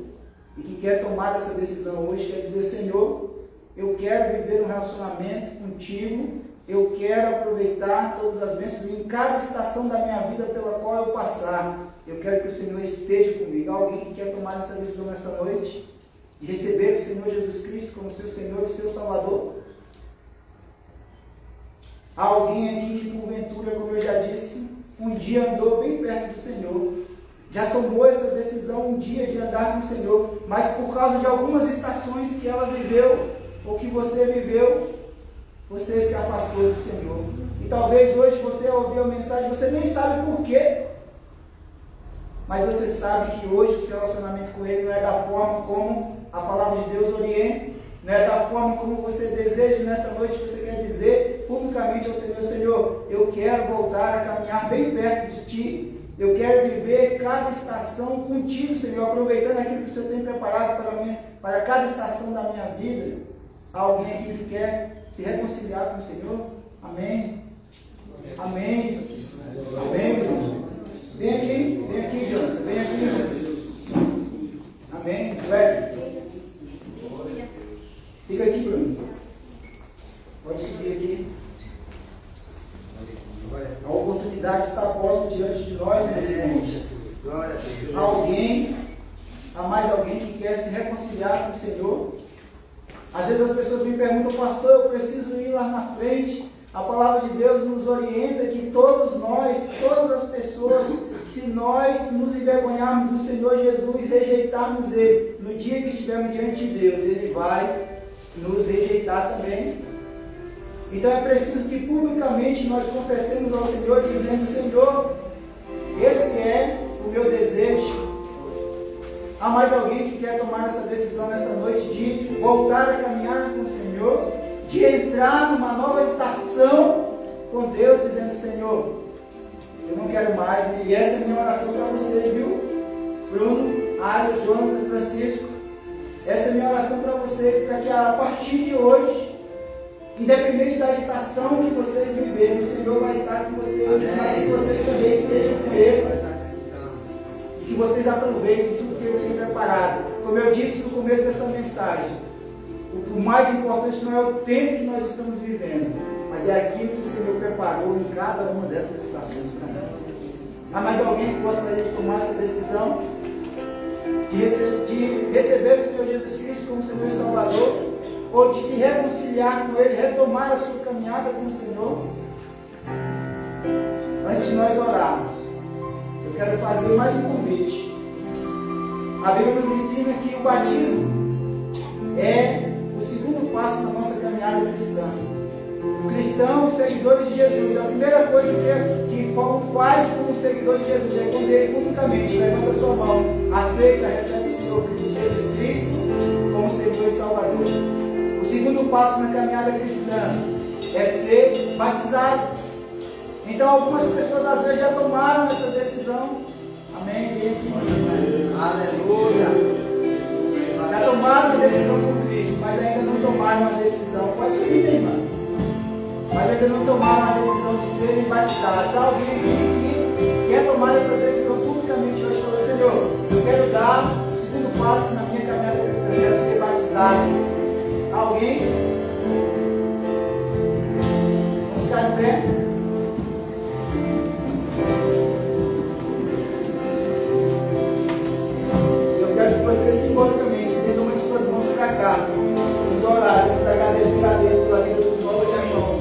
e que quer tomar essa decisão hoje, quer dizer: Senhor, eu quero viver um relacionamento contigo, eu quero aproveitar todas as bênçãos em cada estação da minha vida pela qual eu passar, eu quero que o Senhor esteja comigo. Alguém que quer tomar essa decisão nessa noite de receber o Senhor Jesus Cristo como seu Senhor e seu Salvador? Há alguém aqui que porventura, como eu já disse, um dia andou bem perto do Senhor, já tomou essa decisão um dia de andar com o Senhor, mas por causa de algumas estações que ela viveu, ou que você viveu, você se afastou do Senhor. E talvez hoje você, ao ouvir a mensagem, você nem sabe por quê, mas você sabe que hoje o seu relacionamento com Ele não é da forma como a palavra de Deus orienta, não é da forma como você deseja. Nessa noite você quer dizer publicamente ao Senhor: Senhor, eu quero voltar a caminhar bem perto de Ti, Eu quero viver cada estação contigo, Senhor, aproveitando aquilo que o Senhor tem preparado para mim, para cada estação da minha vida. Há alguém aqui que quer se reconciliar com o Senhor? Amém. Amém. Amém, Bruno. Vem aqui, Jonathan. Vem aqui, Jonathan. Amém. Wesley. Fica aqui, Bruno. Pode subir aqui. A oportunidade está posta diante de nós, meus irmãos. Há mais alguém que quer se reconciliar com o Senhor? Às vezes as pessoas me perguntam, pastor, eu preciso ir lá na frente. A palavra de Deus nos orienta que todos nós, todas as pessoas, se nós nos envergonharmos do Senhor Jesus, rejeitarmos Ele, no dia que estivermos diante de Deus, Ele vai nos rejeitar também. Então é preciso que publicamente nós confessemos ao Senhor, dizendo, Senhor, esse é o meu desejo. Há mais alguém que quer tomar essa decisão nessa noite de voltar a caminhar com o Senhor, de entrar numa nova estação com Deus, dizendo, Senhor, eu não quero mais, e essa é a minha oração para vocês, viu? Bruno, Ário, Jonathan, Francisco, essa é a minha oração para vocês, para que a partir de hoje, independente da estação que vocês viverem, o Senhor vai estar com vocês, mas que vocês também estejam com Ele, e que vocês aproveitem tudo que Ele tem preparado. Como eu disse no começo dessa mensagem, o mais importante não é o tempo que nós estamos vivendo, mas é aquilo que o Senhor preparou em cada uma dessas estações para nós. Há mais alguém que gostaria de tomar essa decisão? De receber o Senhor Jesus Cristo como Senhor e Salvador? Ou de se reconciliar com Ele, retomar a sua caminhada com o Senhor? Antes de nós orarmos, eu quero fazer mais um convite. A Bíblia nos ensina que o batismo é o segundo passo na nossa caminhada cristã. O cristão, os seguidores de Jesus, a primeira coisa que faz como seguidor de Jesus é quando ele publicamente levanta sua mão, aceita, recebe o Senhor Jesus Cristo como Senhor e Salvador. O segundo passo na caminhada cristã é ser batizado. Então algumas pessoas às vezes já tomaram essa decisão. Amém? Aleluia. Já tomaram a decisão por Cristo, mas ainda não tomaram a decisão. Pode ser que tem, mano. Mas ainda não tomaram a decisão de serem batizados. Há alguém aqui que quer tomar essa decisão publicamente hoje, falou, Senhor, eu quero dar o segundo passo na minha caminhada cristã, eu quero ser batizado. Alguém? Vamos ficar em pé? Eu quero que você simbolicamente estenda uma de suas mãos para cá. Vamos orar, vamos agradecer a Deus pela vida dos nossos irmãos.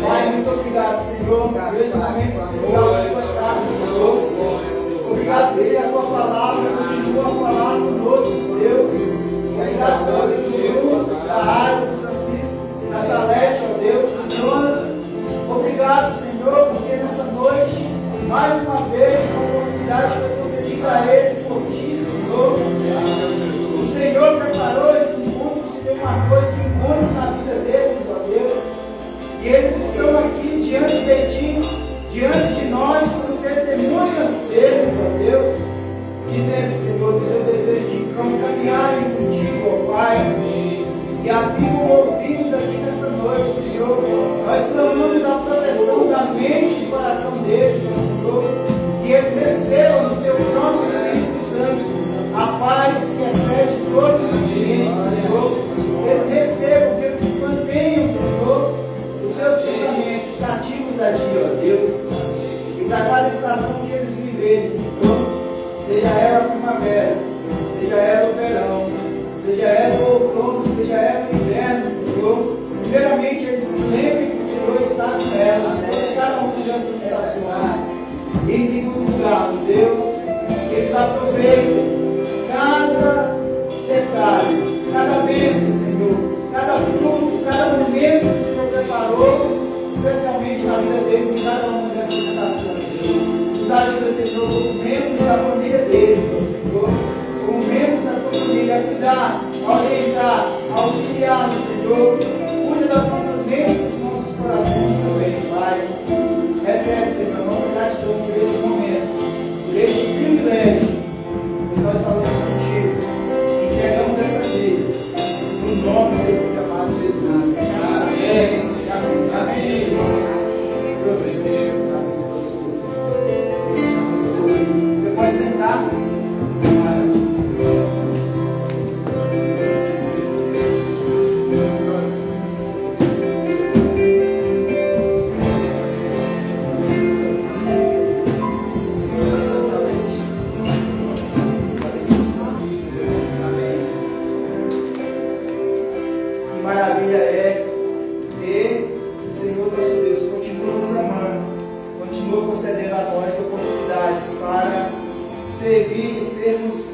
Pai, muito obrigado, Senhor, por esse momento especial da tua casa, Senhor. Obrigado pela tua palavra, continua a falar conosco, Deus. Obrigado pela vida da Área, do Francisco, da Salete, ó Deus, do Jonathan. Obrigado, Senhor, porque nessa noite, mais uma vez, uma oportunidade para você diga a eles por ti, Senhor. O Senhor preparou esse mundo, o Senhor marcou esse mundo na vida deles, ó Deus. E eles estão aqui diante de ti, diante de nós, como testemunhas deles, ó Deus, dizendo, Senhor, do seu desejo de caminharem contigo, ó Pai. E assim como ouvimos aqui nessa noite, Senhor, nós clamamos a proteção da mente e do coração deles, ó Senhor, que eles recebam do teu próprio Espírito Santo a paz que excede todo o entendimento, Senhor. Que eles recebam, que eles mantenham, Senhor, os seus pensamentos cativos a ti, ó Deus. E para cada estação que eles viverem, Senhor, seja ela a primavera, seja ela o verão, seja ela o outono, seja ela o inverno, Senhor. Primeiramente, eles se lembrem que o Senhor está com elas, em cada uma dessas estações. E em segundo lugar, Deus, que eles aproveitem cada detalhe, cada bênção, Senhor, cada fruto, cada momento que o Senhor preparou, especialmente na vida deles em cada uma dessas estações. Nos ajuda, Senhor, como membros da família deles, Senhor, como membros da tua família, a cuidar, a orientar, a auxiliar, Senhor. Cuida das nossas mentes, dos nossos corações também, Pai. Recebe, Senhor, a nossa gratidão por esse momento. realmente sermos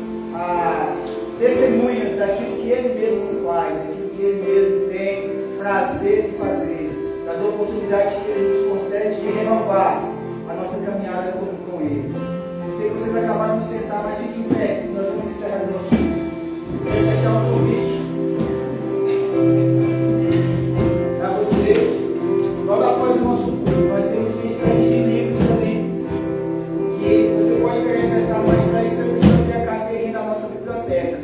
testemunhas daquilo que Ele mesmo faz, daquilo que Ele mesmo tem prazer em fazer, das oportunidades que Ele nos concede de renovar a nossa caminhada com Ele. Eu sei que vocês acabaram de sentar, mas fiquem em pé, nós vamos encerrar o nosso vídeo. Eu quero deixar um convite para você. Logo após o nosso culto, nós temos um estande de livros ali, que você pode pegar emprestado, mas para isso você precisa ter a carteirinha da nossa biblioteca.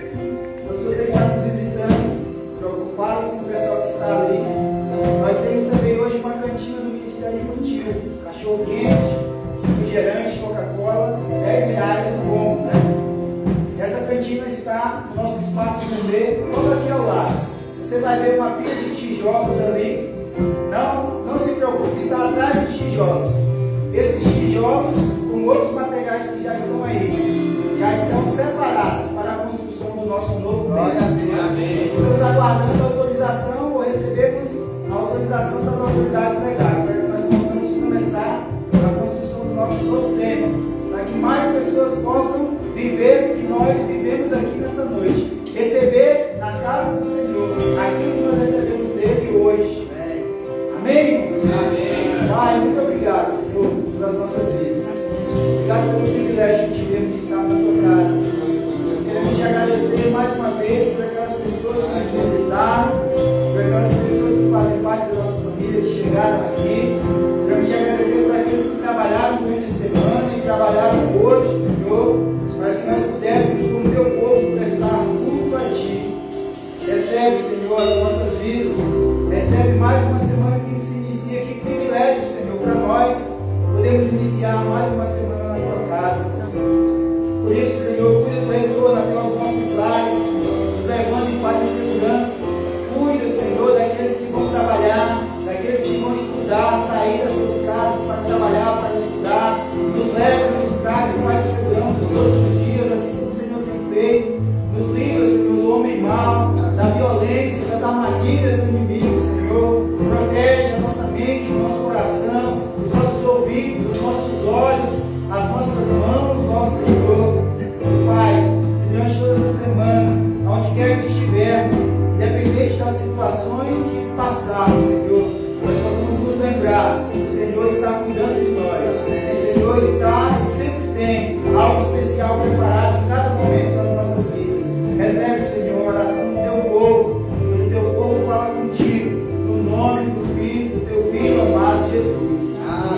Então, se você está nos visitando, fala com o pessoal que está ali. Nós temos também hoje uma cantina do Ministério Infantil, cachorro quente, refrigerante, Coca-Cola, R$10 no combo, né? Essa cantina está no nosso espaço gourmet, logo aqui ao lado. Você vai ver uma pilha de tijolos ali. Não se preocupe, está atrás dos tijolos. Esses tijolos, com outros materiais que já estão aí, já estão separados para a construção do nosso novo templo. Estamos aguardando a autorização ou recebemos a autorização das autoridades legais para que nós possamos começar a construção do nosso novo templo, para que mais pessoas possam viver o que nós vivemos aqui nessa noite, receber na casa do Senhor aquilo que nós recebemos dele hoje. Amém? Amém. Pai, muito obrigado, Senhor, pelas nossas vidas. Obrigado pelo privilégio que tivemos de estar na tua casa. Nós queremos te agradecer mais uma vez por aquelas pessoas que nos visitaram, por aquelas pessoas que fazem parte da nossa família, que chegaram aqui. Queremos te agradecer por aqueles que trabalharam durante a semana e trabalharam hoje, Senhor, para que nós pudéssemos, como teu povo, prestar culto a ti. Recebe, Senhor, as nossas vidas. Recebe mais uma semana que se inicia. Que privilégio, Senhor, para nós podemos iniciar mais uma semana na tua casa. Por isso, Senhor, cuida do retorno até os nossos lares, nos levando em paz e segurança. Cuida, Senhor, daqueles que vão trabalhar, daqueles que vão estudar, sair das suas casas para trabalhar, para estudar. Nos leva na estrada em paz e segurança todos os dias, assim como o Senhor tem feito. Nos livra, Senhor, do homem mau, da violência, das armadilhas do inimigo, Senhor. Protege a nossa mente, o nosso coração, os nossos ouvidos, os nossos olhos, as nossas mãos, ó Senhor. Pai, durante toda essa semana, onde quer que estivermos, independente das situações que passarmos, Senhor, nós possamos nos lembrar que o Senhor está cuidando de nós. O Senhor está e sempre tem algo especial preparado em cada momento das nossas vidas. Recebe, Senhor, a oração do teu povo, o teu povo fala contigo, no nome do Filho, do teu Filho amado Jesus.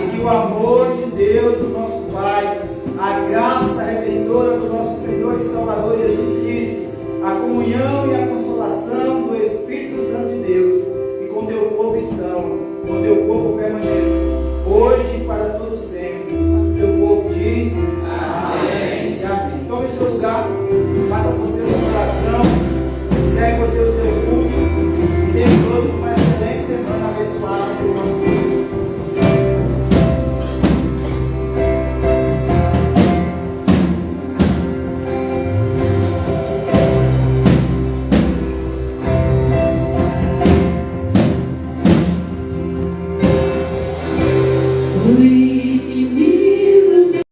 E que o amor de Deus, o nosso Pai, a graça redentora do nosso Senhor e Salvador Jesus Cristo, a comunhão e a consolação do Espírito Santo de Deus, e com teu povo estão, com teu povo permaneça, hoje e para todo sempre. Teu povo diz amém. E amém. Tome o seu lugar, faça você a sua oração, segue você o seu culto, e tenham todos uma excelente semana abençoada pelo nosso Deus. We